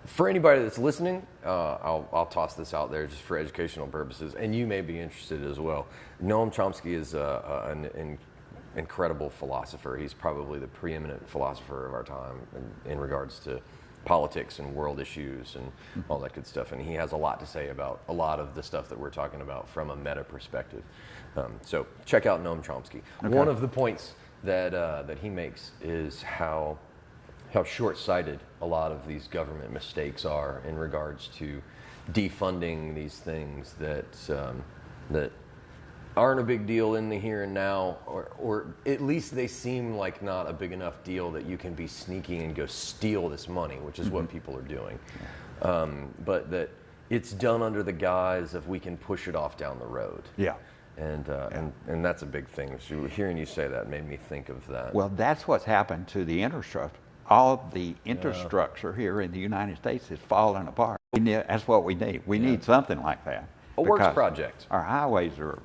For anybody that's listening, I'll toss this out there just for educational purposes, and you may be interested as well. Noam Chomsky is an incredible philosopher. He's probably the preeminent philosopher of our time in regards to politics and world issues and all that good stuff. And he has a lot to say about a lot of the stuff that we're talking about from a meta perspective. So check out Noam Chomsky. Okay. One of the points that he makes is how short-sighted a lot of these government mistakes are in regards to defunding these things that aren't a big deal in the here and now, or at least they seem like not a big enough deal that you can be sneaky and go steal this money, which is what people are doing. But that it's done under the guise of we can push it off down the road. Yeah. And that's a big thing. So hearing you say that made me think of that. Well, that's what's happened to the infrastructure. All the infrastructure here in the United States is falling apart. That's what we need. We need something like that. A works project. Our highways are,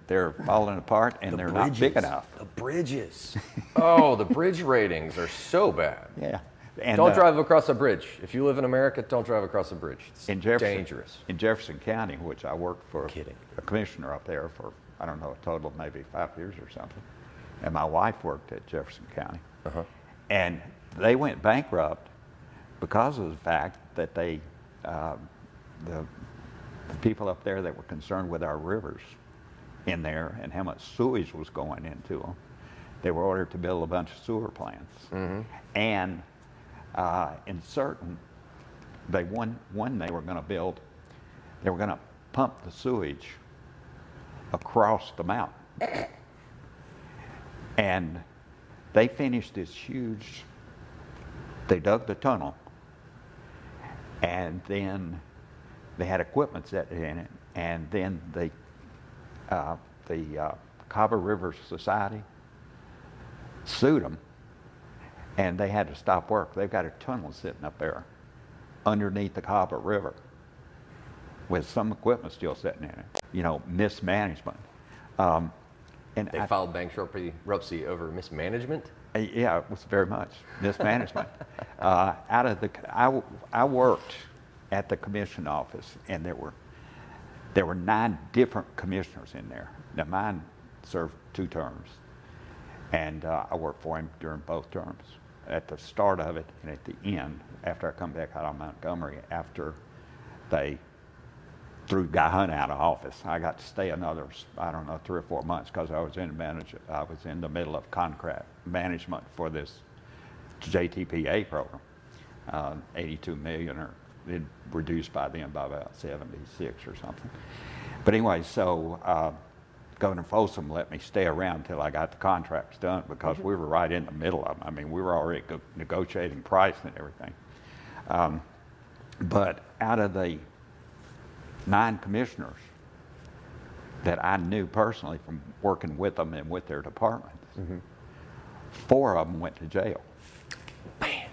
they're falling apart and they're not big enough. The bridges. Oh, the bridge ratings are so bad. Yeah. And, don't drive across a bridge. If you live in America, don't drive across a bridge. It's dangerous. In Jefferson County, which I worked for a commissioner up there for, I don't know, a total of maybe 5 years or something. And my wife worked at Jefferson County. And they went bankrupt because of the fact that the people up there that were concerned with our rivers in there and how much sewage was going into them, they were ordered to build a bunch of sewer plants. And in certain, they were going to build, they were going to pump the sewage across the mountain. And they finished this huge, they dug the tunnel, and then they had equipment set in it, and then the Cabo River Society sued them, and they had to stop work. They've got a tunnel sitting up there underneath the Cabo River with some equipment still sitting in it, mismanagement. And they filed bankruptcy over mismanagement? Yeah, it was very much mismanagement. I worked at the commission office, and there were 9 different commissioners in there. Now, mine served 2 terms, and I worked for him during both terms, at the start of it and at the end, after I come back out of Montgomery, after they threw Guy Hunt out of office. I got to stay another, 3 or 4 months because I was in the middle of contract management for this JTPA program. 82 million, or it reduced by then by about 76 or something. But anyway, so Governor Folsom let me stay around until I got the contracts done because we were right in the middle of them. I mean, we were already negotiating price and everything. But out of the 9 commissioners that I knew personally from working with them and with their departments, 4 of them went to jail. Man,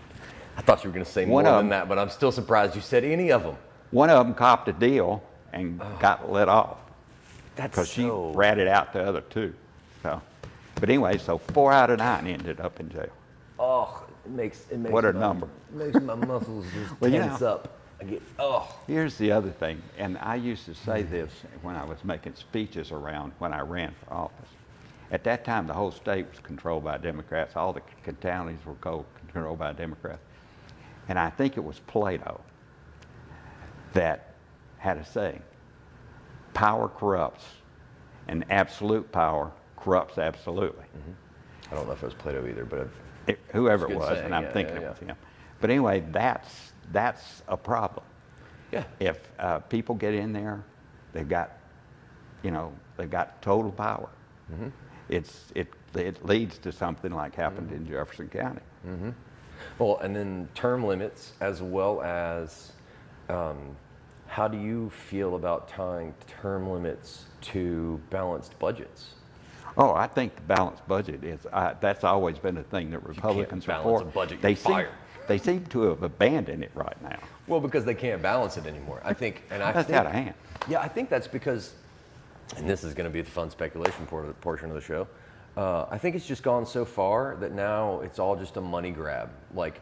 I thought you were going to say more than that, but I'm still surprised you said any of them. One of them copped a deal and got let off. That's because she ratted out the other 2. So, but anyway, so 4 out of 9 ended up in jail. Oh, it makes what a number. It makes my muscles just tense up. Here's the other thing, and I used to say this when I was making speeches around when I ran for office. At that time, the whole state was controlled by Democrats. All the counties were controlled by Democrats. And I think it was Plato that had a saying, power corrupts, and absolute power corrupts absolutely. I don't know if it was Plato either, but whoever it was, saying, and I'm thinking it was him. But anyway, that's a problem. Yeah. If people get in there, they've got total power. It leads to something like happened in Jefferson County. Well, and then term limits, as well as how do you feel about tying term limits to balanced budgets? Oh, I think the balanced budget is, that's always been a thing that Republicans balance support. a budget, They you're seem, fired. they seem to have abandoned it right now. Well, because they can't balance it anymore. I think, and I That's think, out of hand. Yeah, I think that's because, and this is going to be the fun speculation portion of the show. I think it's just gone so far that now it's all just a money grab. Like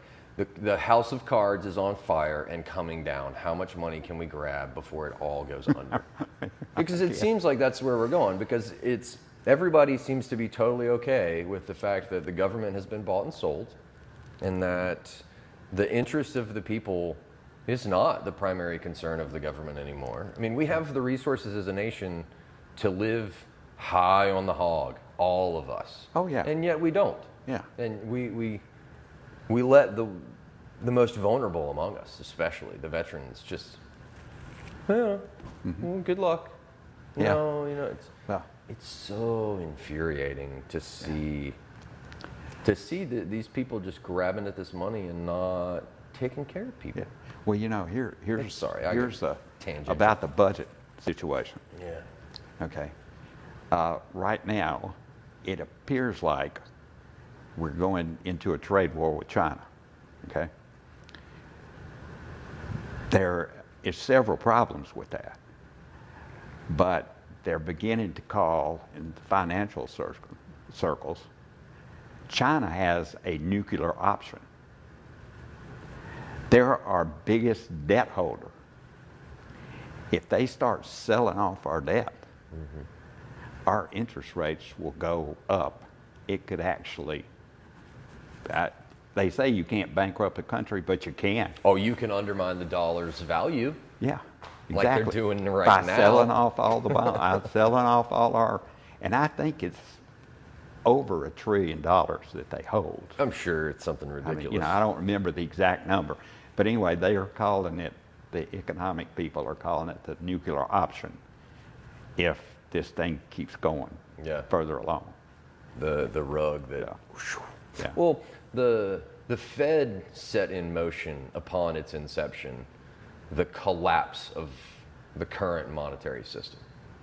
the house of cards is on fire and coming down. How much money can we grab before it all goes under? Because it seems like that's where we're going. Because everybody seems to be totally okay with the fact that the government has been bought and sold, and that the interest of the people is not the primary concern of the government anymore. I mean, we have the resources as a nation to live high on the hog, all of us. Oh, yeah. And yet we don't. Yeah. And we let the most vulnerable among us, especially the veterans, just, well, good luck. Yeah. No, Well, it's so infuriating to see these people just grabbing at this money and not taking care of people. yeah. Well, here's tangent. about the budget situation. Yeah. Okay. Right now, it appears like we're going into a trade war with China. Okay. There is several problems with that, but they're beginning to call in the financial circles, China has a nuclear option. They're our biggest debt holder. If they start selling off our debt, our interest rates will go up. It could actually, they say you can't bankrupt a country, but you can. Oh, you can undermine the dollar's value. Yeah, exactly. Like they're doing right By now. selling off all the bonds, selling off all our, and I think it's over $1 trillion that they hold. I'm sure it's something I ridiculous. mean, I don't remember the exact number, but anyway, they are calling it, the economic people are calling it the nuclear option if this thing keeps going further along. The rug that. Yeah. Well, the Fed set in motion upon its inception the collapse of the current monetary system.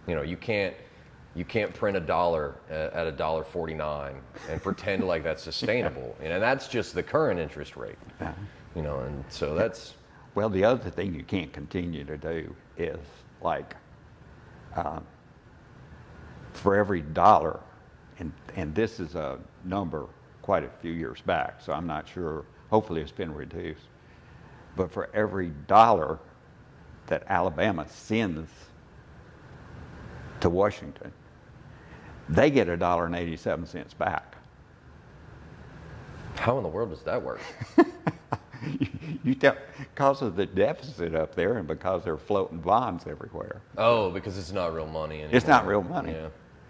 You can't print a dollar at $1.49 and pretend like that's sustainable. And that's just the current interest rate. And so that's. Well, the other thing you can't continue to do is like, for every dollar, and this is a number quite a few years back, so I'm not sure, hopefully it's been reduced, but for every dollar that Alabama sends to Washington, they get $1.87 back. How in the world does that work? Because of the deficit up there and because they're floating bonds everywhere. Oh, because it's not real money anymore. It's not real money.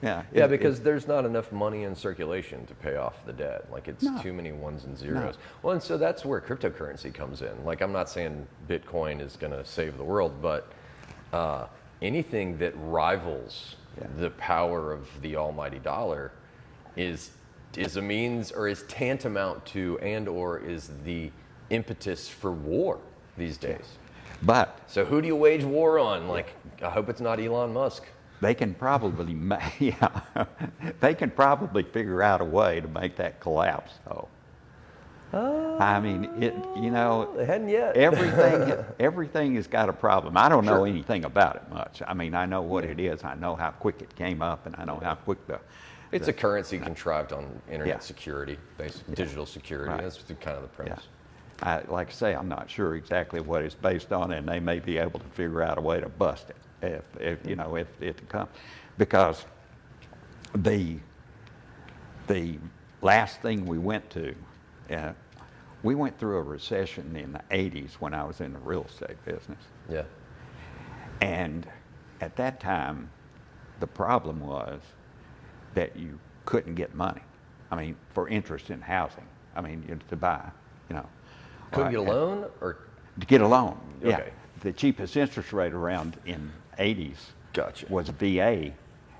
Yeah, because there's not enough money in circulation to pay off the debt. Like it's too many ones and zeros. Well, and so that's where cryptocurrency comes in. Like I'm not saying Bitcoin is going to save the world, but anything that rivals the power of the almighty dollar is a means, or is tantamount to, and or is the impetus for war these days. But so who do you wage war on? Like, I hope it's not Elon Musk. They can probably, they can probably figure out a way to make that collapse. Though. I mean, They hadn't yet. everything has got a problem. I don't know anything about it much. I mean, I know what it is. I know how quick it came up, and I know how quick It's a currency contrived on internet security, digital security. Right. That's kind of the premise. Like I say, I'm not sure exactly what it's based on, and they may be able to figure out a way to bust it if it comes, because the last thing we went to, we went through a recession in the '80s when I was in the real estate business. Yeah. And at that time, the problem was that you couldn't get money. I mean, for interest in housing. I mean, to buy, Couldn't get a loan, or to get a loan. Okay. Yeah. The cheapest interest rate around in '80s was VA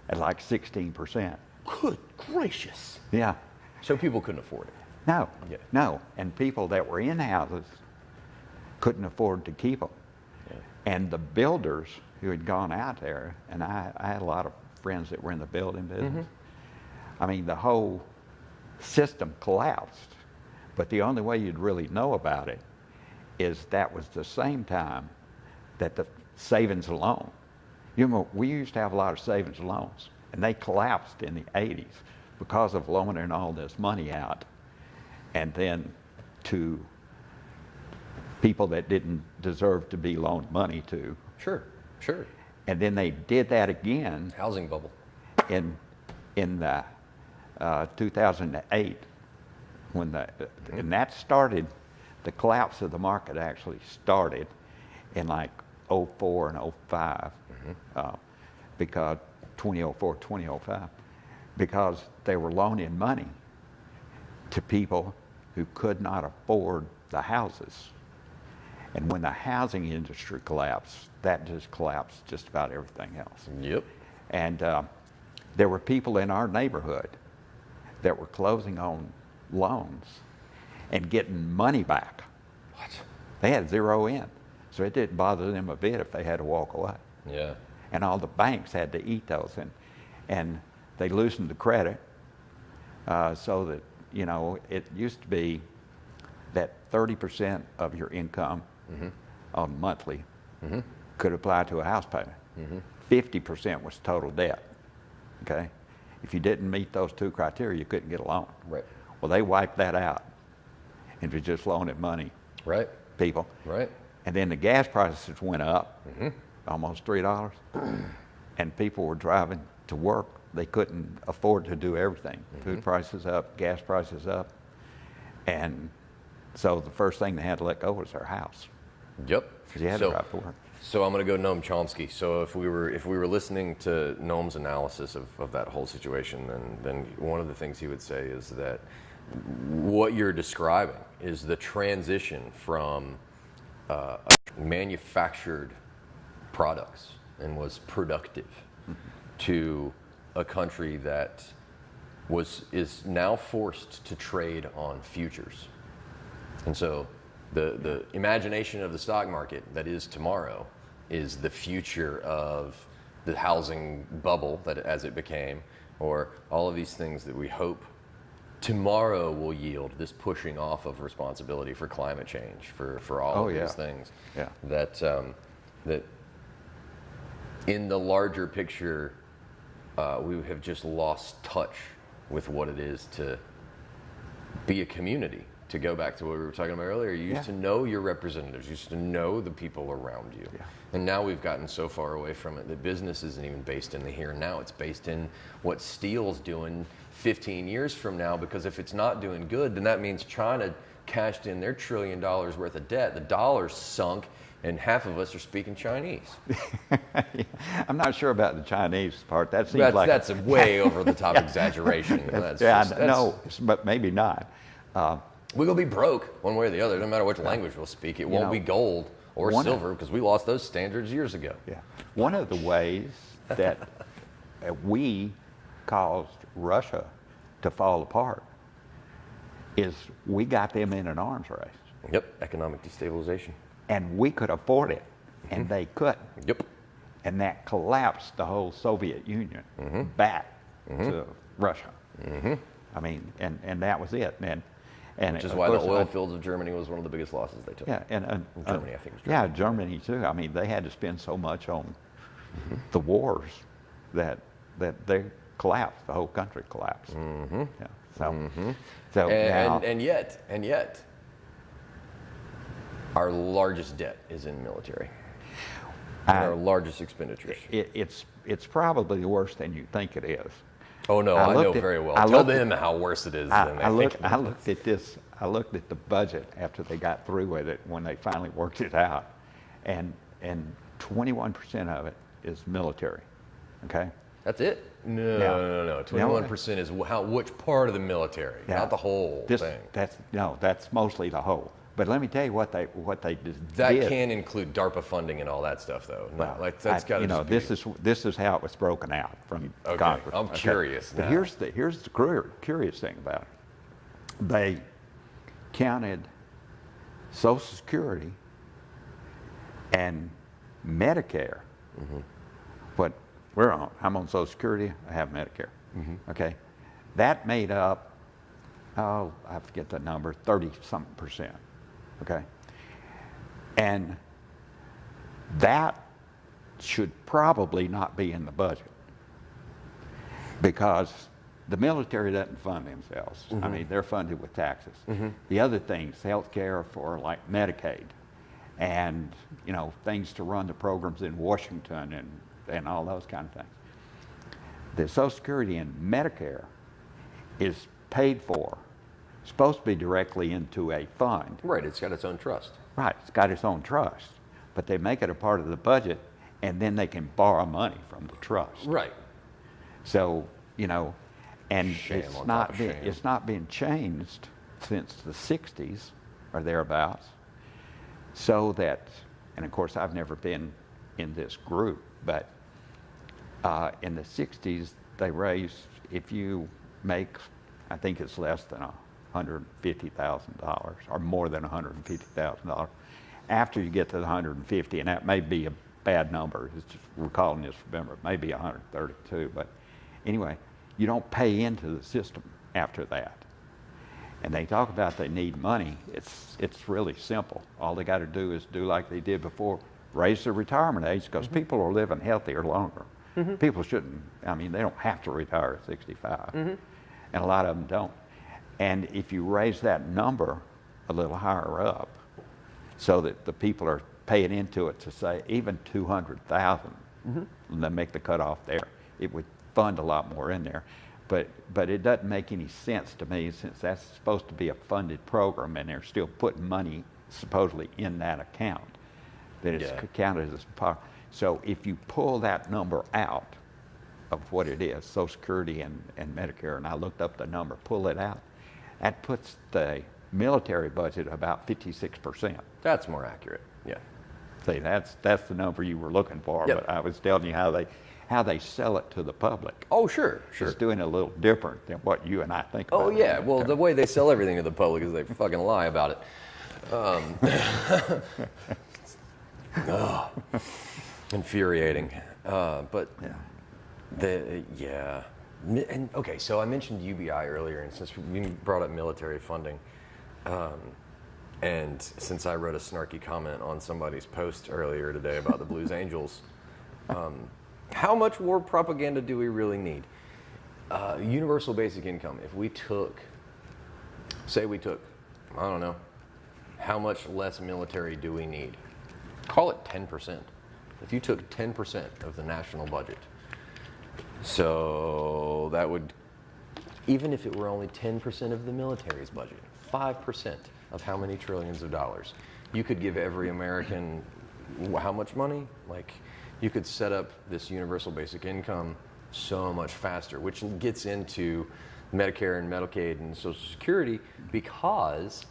at like 16%. Good gracious. Yeah. So people couldn't afford it. No, Yeah. no. And people that were in houses couldn't afford to keep them. Yeah. And the builders who had gone out there, and I had a lot of friends that were in the building business. I mean, the whole system collapsed. But the only way you'd really know about it is that was the same time that the savings and loan. You know, we used to have a lot of savings and loans, and they collapsed in the 80s because of loaning all this money out, and then to people that didn't deserve to be loaned money to. Sure. And then they did that again Housing bubble. in 2008 when and that started, the collapse of the market actually started in like 04 and 05 because 2004, 2005, because they were loaning money to people who could not afford the houses. And when the housing industry collapsed, that just collapsed just about everything else. Yep. And there were people in our neighborhood that were closing on loans and getting money back. What? They had zero in, so it didn't bother them a bit if they had to walk away. Yeah. And all the banks had to eat those, and they loosened the credit so that, you know, it used to be that 30% of your income on monthly could apply to a house payment. 50% was total debt. Okay, if you didn't meet those two criteria, you couldn't get a loan. Right. Well, they wiped that out, and you just loaning money, Right. people. Right. And then the gas prices went up, almost $3, and people were driving to work. They couldn't afford to do everything. Food prices up, gas prices up, and so the first thing they had to let go was their house. Yep. Because you had to drive to work. So I'm going to go Noam Chomsky. So if we were listening to Noam's analysis of that whole situation, then one of the things he would say is that what you're describing is the transition from manufactured products and was productive to a country that is now forced to trade on futures. And so the imagination of the stock market that is tomorrow is the future of the housing bubble that as it became, or all of these things that we hope tomorrow will yield this pushing off of responsibility for climate change, for all of these things. Yeah. That in the larger picture, we have just lost touch with what it is to be a community. To go back to what we were talking about earlier, you used to know your representatives, you used to know the people around you. Yeah. And now we've gotten so far away from it that business isn't even based in the here and now. It's based in what steel's doing 15 years from now, because if it's not doing good, then that means China cashed in their $1 trillion worth of debt. The dollar's sunk, and half of us are speaking Chinese. I'm not sure about the Chinese part. That seems that's a way over the top exaggeration. No, but maybe not. We're going to be broke one way or the other. No matter which language we'll speak. It won't be gold or silver because we lost those standards years ago. Yeah. One of the ways that we caused Russia to fall apart is we got them in an arms race. Yep. Economic destabilization. And we could afford it, and they couldn't. Yep. And that collapsed the whole Soviet Union back to Russia. I mean, and that was it. Which is why the oil fields of Germany was one of the biggest losses they took. Yeah, and Germany, I think. Yeah, Germany too. I mean, they had to spend so much on the wars that they collapsed. The whole country collapsed. Yeah. So now, and yet, our largest debt is in military. Our largest expenditures. It's probably worse than you think it is. Oh no, I know very well. Tell them how worse it is than they think. I looked at this. I looked at the budget after they got through with it when they finally worked it out, and 21% of it is military. Okay. That's it? No. 21% is which part of the military, not the whole thing. That's mostly the whole. But let me tell you what they did. That can include DARPA funding and all that stuff, though. No, that's got to this is how it was broken out from Congress. I'm curious. But now. here's the curious thing about it. counted Social Security and Medicare. What we're on, I'm on Social Security, I have Medicare. Okay, that made up, I forget the number, 30-something%. Okay, and that should probably not be in the budget because the military doesn't fund themselves. I mean, they're funded with taxes. The other things, health care for like Medicaid and, things to run the programs in Washington and all those kind of things. The Social Security and Medicare is paid for, supposed to be directly into a fund. Right, it's got its own trust. Right, it's got its own trust, but they make it a part of the budget and then they can borrow money from the trust. Right. So, and Shame it's on top not of been, shame. it's not been changed since the 60s or thereabouts. So that, and of course I've never been in this group, but in the 60s they raised, if you make, I think it's less than $150,000 or more than $150,000, after you get to the 150, and that may be a bad number, it's just recalling this, remember, it may be 132, but anyway, you don't pay into the system after that. And they talk about they need money. It's really simple. All they got to do is do like they did before, raise their retirement age, because people are living healthier longer. People shouldn't, they don't have to retire at 65. And a lot of them don't. And if you raise that number a little higher up, so that the people are paying into it to say even 200,000, and then make the cutoff there, it would fund a lot more in there. But it doesn't make any sense to me, since that's supposed to be a funded program and they're still putting money supposedly in that account, that it's counted as part. So if you pull that number out of what it is, Social Security and Medicare, and I looked up the number, pull it out, that puts the military budget about 56%. That's more accurate. Yeah. See, that's the number you were looking for, Yep. but I was telling you how they sell it to the public. Oh, sure. It's doing a little different than what you and I think about. Oh, yeah. Well, the way they sell everything to the public is they fucking lie about it. Infuriating. But And okay, so I mentioned UBI earlier, and since we brought up military funding, and since I wrote a snarky comment on somebody's post earlier today about the Blues Angels, how much war propaganda do we really need? Universal basic income, if we took, I don't know, how much less military do we need? Call it 10%. If you took 10% of the national budget, so that would, even if it were only 10% of the military's budget, 5% of how many trillions of dollars, you could give every American how much money? Like, you could set up this universal basic income so much faster, which gets into Medicare and Medicaid and Social Security, because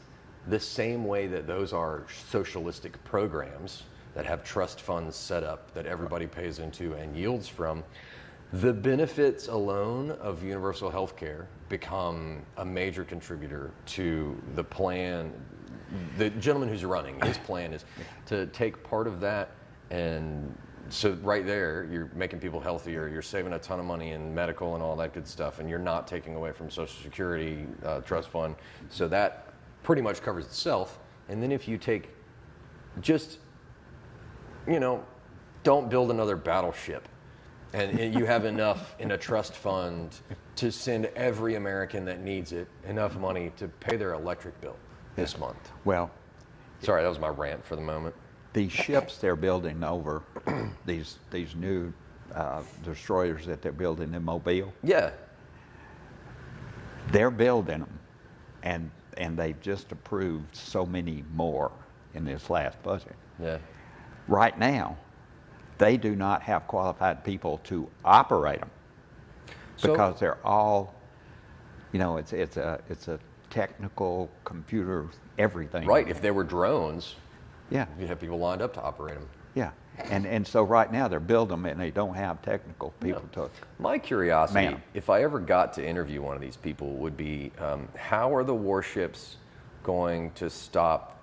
the same way that those are socialistic programs that have trust funds set up that everybody pays into and yields from, the benefits alone of universal health care become a major contributor to the plan. The gentleman who's running, his plan is to take part of that, and so right there, you're making people healthier, you're saving a ton of money in medical and all that good stuff, and you're not taking away from Social Security, trust fund, so that pretty much covers itself. And then if you take just, don't build another battleship, and you have enough in a trust fund to send every American that needs it enough money to pay their electric bill this month. Well, sorry, that was my rant for the moment. These ships they're building over, these new destroyers that they're building in Mobile. Yeah. They're building them, and they've just approved so many more in this last budget. Yeah. Right now, they do not have qualified people to operate them because they're all, it's a technical computer everything. Right. If they were drones, yeah, you'd have people lined up to operate them. Yeah, and so right now they're building them and they don't have technical people to. My curiosity, Man. if I ever got to interview one of these people, would be how are the warships going to stop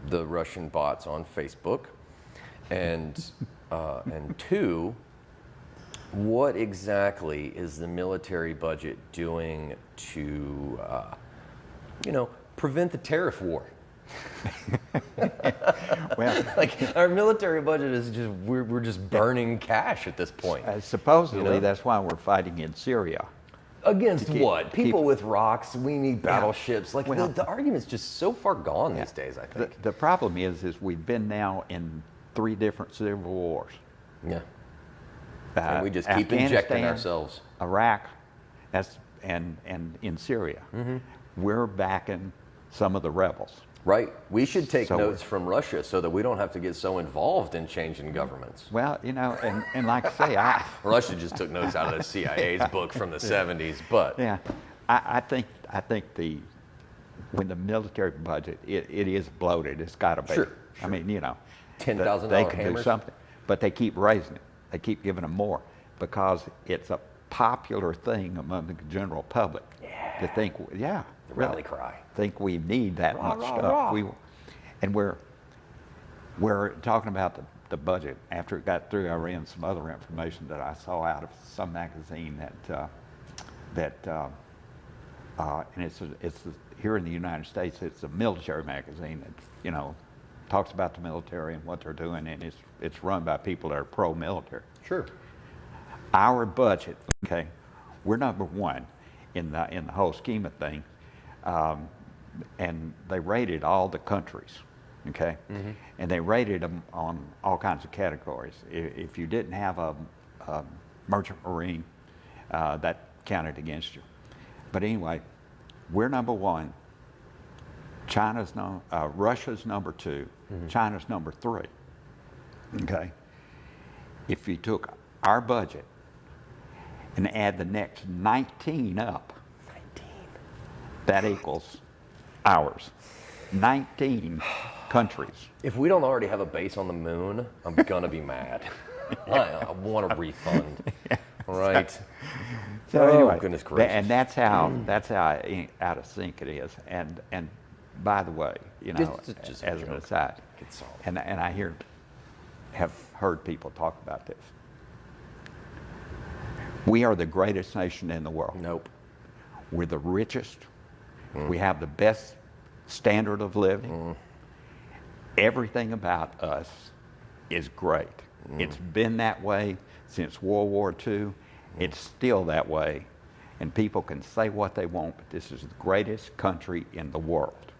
the Russian bots on Facebook? And two, what exactly is the military budget doing to, prevent the tariff war? Well, like our military budget is just we're just burning cash at this point. Supposedly, that's why we're fighting in Syria. Against what? People with rocks. We need battleships. Like the argument's just so far gone these days. I think the problem is we've been now in 3 different civil wars. Yeah. And we just keep injecting ourselves. Iraq, and in Syria, we're backing some of the rebels. Right. We should take notes from Russia so that we don't have to get so involved in changing governments. Well, and like I say, Russia just took notes out of the CIA's book from the 70s, but yeah, I think when the military budget it is bloated, it's got to be. Sure. I mean, $10,000 they can hammers. do something, but they keep raising it. They keep giving them more because it's a popular thing among the general public to think, the rally cry. Think we need that much stuff. And we're talking about the budget. After it got through, I ran some other information that I saw out of some magazine and it's here in the United States. It's a military magazine that talks about the military and what they're doing, and it's run by people that are pro-military. Sure. Our budget, okay, we're number 1 in the whole scheme of things, and they rated all the countries, okay, and they rated them on all kinds of categories. If you didn't have a merchant marine, that counted against you. But anyway, we're number 1. Russia's number 2. China's number 3. Okay. If you took our budget and add the next 19 up, that equals ours. 19 countries. If we don't already have a base on the moon, I'm gonna be mad. I want a refund. Right. So anyway, goodness gracious. And that's how out of sync it is. And by the way, just as an aside, and I have heard people talk about this. We are the greatest nation in the world. Nope. We're the richest. We have the best standard of living. Everything about us is great. It's been that way since World War II. It's still that way. And people can say what they want, but this is the greatest country in the world.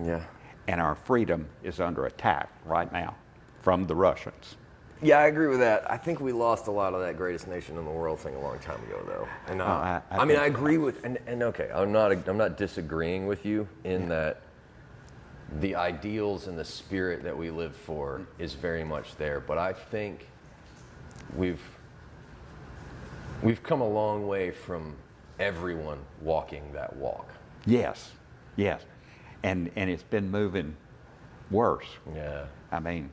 Yeah. And our freedom is under attack right now from the Russians. Yeah, I agree with that. I think we lost a lot of that greatest nation in the world thing a long time ago, though. And I agree with, and okay, I'm not disagreeing with you in that the ideals and the spirit that we live for is very much there. But I think we've come a long way from everyone walking that walk. Yes. And it's been moving worse. Yeah. I mean,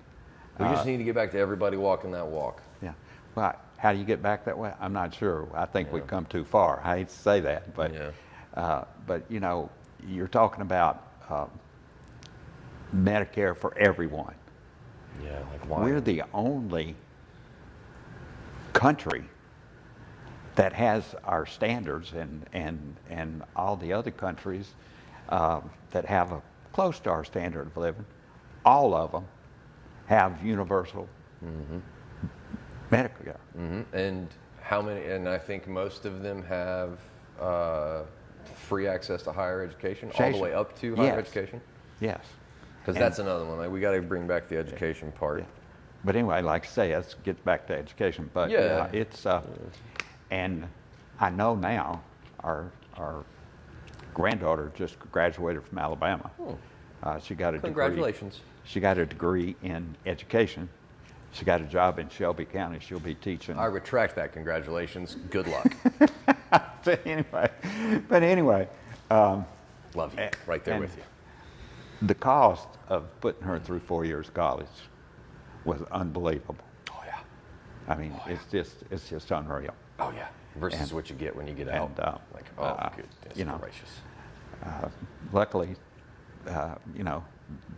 we just need to get back to everybody walking that walk. Yeah. Well, how do you get back that way? I'm not sure. I think we've come too far. I hate to say that, but you're talking about Medicare for everyone. Yeah, like why? We're the only country that has our standards, and all the other countries that have a close to our standard of living, all of them have universal medical care. And how many? And I think most of them have free access to higher education, all the way up to higher education. Yes. Because that's another one. Like, we got to bring back the education part. Yeah. But anyway, like I say, let's get back to education. But it's and I know now our granddaughter just graduated from Alabama. She got a Congratulations. degree. She got a degree in education. She got a job in Shelby County. She'll be teaching. I retract that. Congratulations. Good luck. But anyway. Love you. Right there with you. The cost of putting her through 4 years of college was unbelievable. Oh yeah. I mean, it's just unreal. Oh yeah. Versus what you get when you get out. Goodness gracious. Luckily, you know,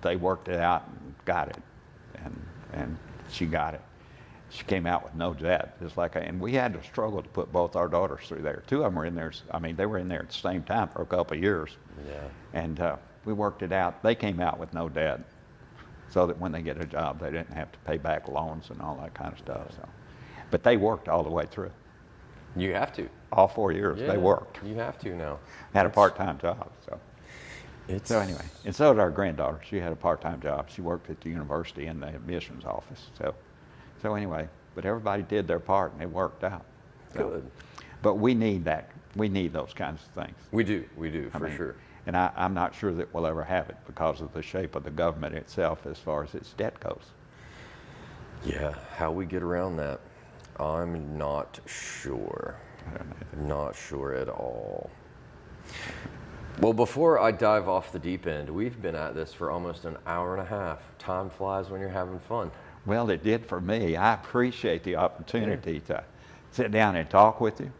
they worked it out and got it, and she got it. She came out with no debt. It's like, and we had to struggle to put both our daughters through there. Two of them were in there. I mean, they were in there at the same time for a couple of years. Yeah. And we worked it out. They came out with no debt, so that when they get a job, they didn't have to pay back loans and all that kind of stuff. So, but they worked all the way through. You have to. All 4 years, they worked. You have to now. Had a part-time job. It's... So anyway, and so did our granddaughter. She had a part-time job. She worked at the university in the admissions office. So anyway, but everybody did their part and it worked out. So, good. But we need that. We need those kinds of things. We do, for sure. And I'm not sure that we'll ever have it because of the shape of the government itself as far as its debt goes. Yeah, how we get around that, I'm not sure. I don't know. Not sure at all. Well, before I dive off the deep end, we've been at this for almost an hour and a half. Time flies when you're having fun. Well, it did for me. I appreciate the opportunity to sit down and talk with you.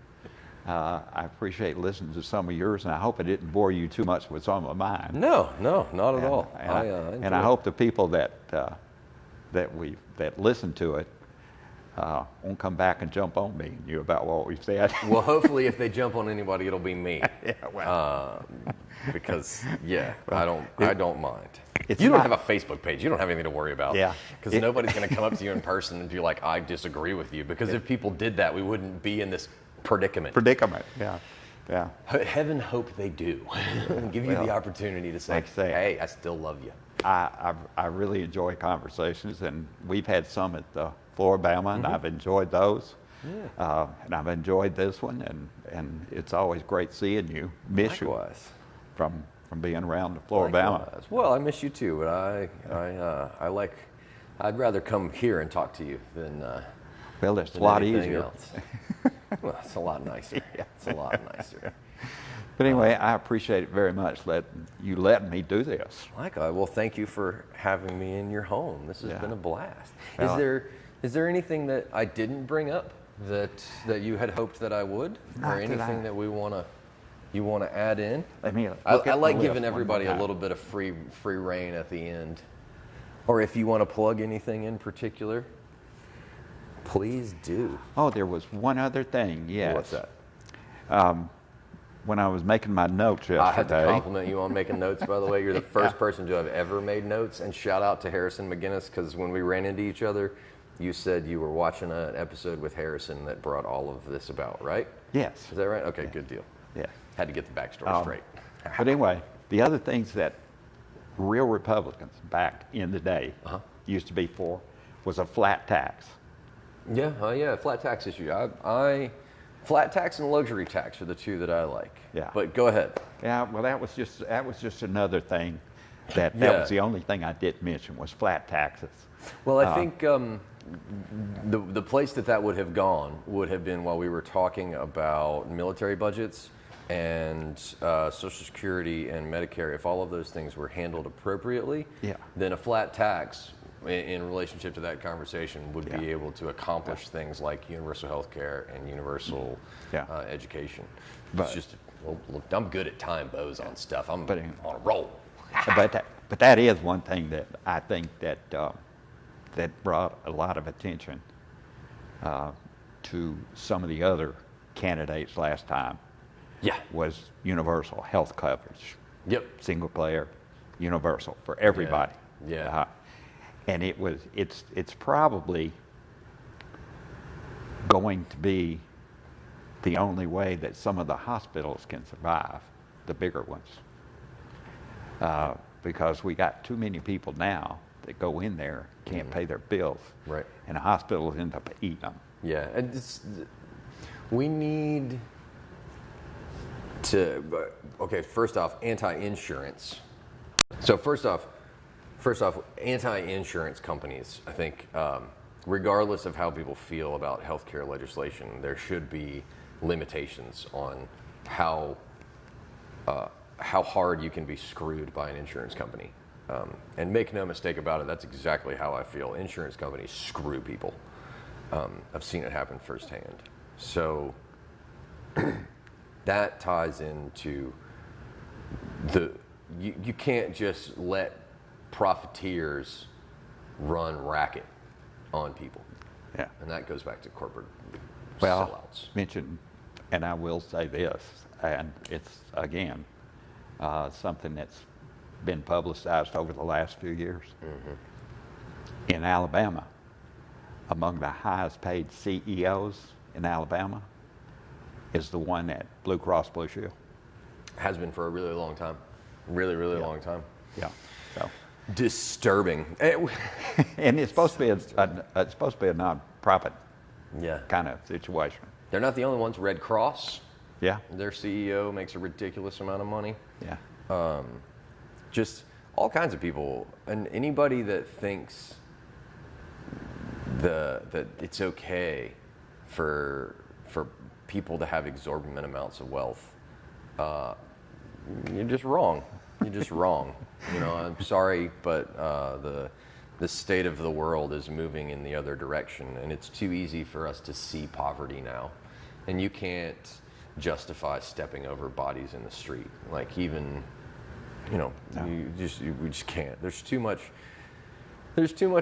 I appreciate listening to some of yours, and I hope it didn't bore you too much with some of mine. No, not at all. And I hope the people that listen to it won't come back and jump on me and you about what we've said. Well, hopefully, if they jump on anybody, it'll be me. Yeah, well. Because I don't mind. You don't have a Facebook page. You don't have anything to worry about. Yeah. Because nobody's going to come up to you in person and be like, I disagree with you. Because if people did that, we wouldn't be in this predicament. Yeah. Heaven hope they do. Give you the opportunity to say, hey, I still love you. I really enjoy conversations, and we've had some at the Floribama, and I've enjoyed those. Yeah. And I've enjoyed this one, and it's always great seeing you. Miss Likewise. you from being around the Floribama. Likewise. Well, I miss you too, but I'd rather come here and talk to you than well, it's a lot anything easier. Else. Well, it's a lot nicer. Yeah. It's a lot nicer. But anyway, I appreciate it very much letting me do this. Likewise. Well, thank you for having me in your home. This has been a blast. Well, Is there anything that I didn't bring up that you had hoped that I would, or anything that you want to add in? I like giving everybody a little bit of free reign at the end. Or if you want to plug anything in particular, please do. Oh, there was one other thing. Yes. What's that? When I was making my notes yesterday. I have to compliment you on making notes, by the way. You're the first person to have ever made notes. And shout out to Harrison McGinnis, because when we ran into each other, you said you were watching an episode with Harrison that brought all of this about, right? Yes. Is that right? Okay, good deal. Yeah. Had to get the backstory straight. But anyway, the other things that real Republicans back in the day used to be for was a flat tax. Yeah, flat tax issue. Flat tax and luxury tax are the two that I like. Yeah. But go ahead. Yeah, well, that was just another thing that was the only thing I did mention was flat taxes. Well, I think the place that would have gone would have been while we were talking about military budgets and Social Security and Medicare. If all of those things were handled appropriately, then a flat tax in relationship to that conversation would be able to accomplish things like universal health care and universal education. But, it's just, look, I'm good at tying bows on stuff. I'm on a roll. But that is one thing that I think that brought a lot of attention to some of the other candidates last time. Yeah. Was universal health coverage. Yep. Single player, universal for everybody. Yeah. And it's probably going to be the only way that some of the hospitals can survive, the bigger ones. Because we got too many people now that go in there, can't pay their bills. Right. And the hospitals end up eating them. Yeah, and we need to, first off, anti-insurance. So first off, anti-insurance companies, I think, regardless of how people feel about healthcare legislation, there should be limitations on how hard you can be screwed by an insurance company. And make no mistake about it, that's exactly how I feel. Insurance companies screw people. I've seen it happen firsthand. So that ties into you can't just let profiteers run racket on people. Yeah. And that goes back to corporate Well, sellouts. mentioned, and I will say this, and it's, again, something that's been publicized over the last few years. In Alabama, among the highest paid CEOs in Alabama is the one at Blue Cross Blue Shield. Has been for a really long time. Really, really Yeah. long time. Yeah. So, Disturbing. and it's supposed to be it's supposed to be a non-profit Yeah. kind of situation. They're not the only ones. Red Cross, Yeah. their CEO makes a ridiculous amount of money. Yeah. Just all kinds of people, and anybody that thinks that it's okay for people to have exorbitant amounts of wealth, you're just wrong. You're just wrong. You know, I'm sorry, but the state of the world is moving in the other direction, and it's too easy for us to see poverty now, and you can't justify stepping over bodies in the street. Like, even, you know, No. we just can't. There's too much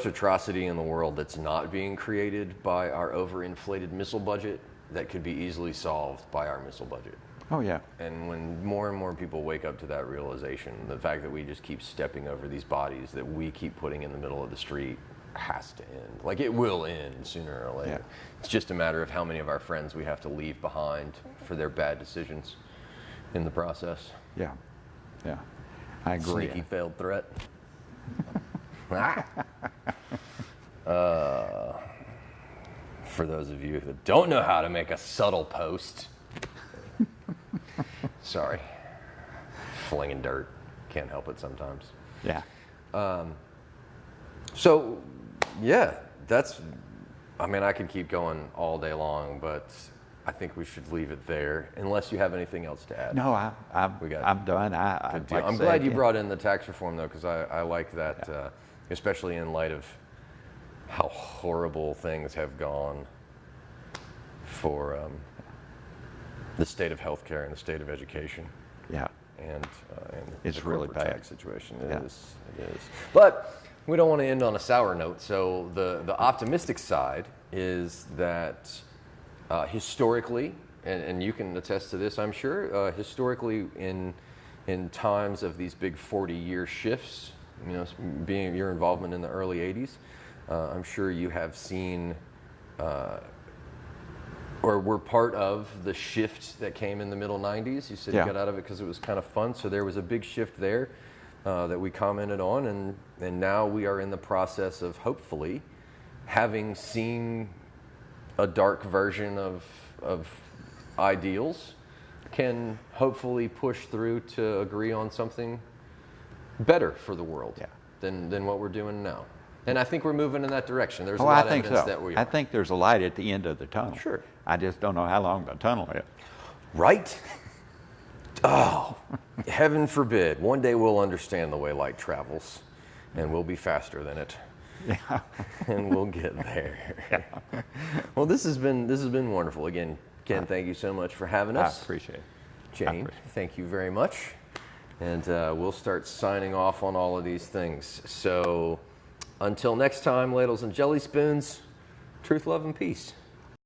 atrocity in the world that's not being created by our overinflated missile budget that could be easily solved by our missile budget. Oh, yeah. And when more and more people wake up to that realization, the fact that we just keep stepping over these bodies that we keep putting in the middle of the street has to end. Like, it will end sooner or later. Yeah. It's just a matter of how many of our friends we have to leave behind for their bad decisions in the process. Yeah. Yeah. I agree. Sneaky failed threat. For those of you that don't know how to make a subtle post, sorry, flinging dirt, can't help it sometimes. Yeah. So, yeah, I mean, I could keep going all day long, but I think we should leave it there, unless you have anything else to add. No, I'm done. Good deal. I'm glad you brought in the tax reform, though, because I like that, especially in light of how horrible things have gone for the state of healthcare and the state of education. Yeah. And It's the really corporate bad. tax situation. Yeah. It is. But we don't want to end on a sour note. So the optimistic side is that historically, and you can attest to this, I'm sure, historically in times of these big 40-year shifts, you know, being your involvement in the early 80s, I'm sure you have seen or were part of the shift that came in the middle 90s. You said Yeah. you got out of it because it was kind of fun. So there was a big shift there that we commented on, and now we are in the process of hopefully having seen a dark version of ideals, can hopefully push through to agree on something better for the world than what we're doing now. And I think we're moving in that direction. There's a lot of evidence that we are. I think there's a light at the end of the tunnel. Sure. I just don't know how long the tunnel is. Right? Oh, heaven forbid. One day we'll understand the way light travels, and we'll be faster than it. Yeah. And we'll get there. Well, this has been wonderful. Again, Ken, thank you so much for having us. I appreciate it. Jane, thank you very much. And we'll start signing off on all of these things. So until next time, ladles and jelly spoons, truth, love, and peace.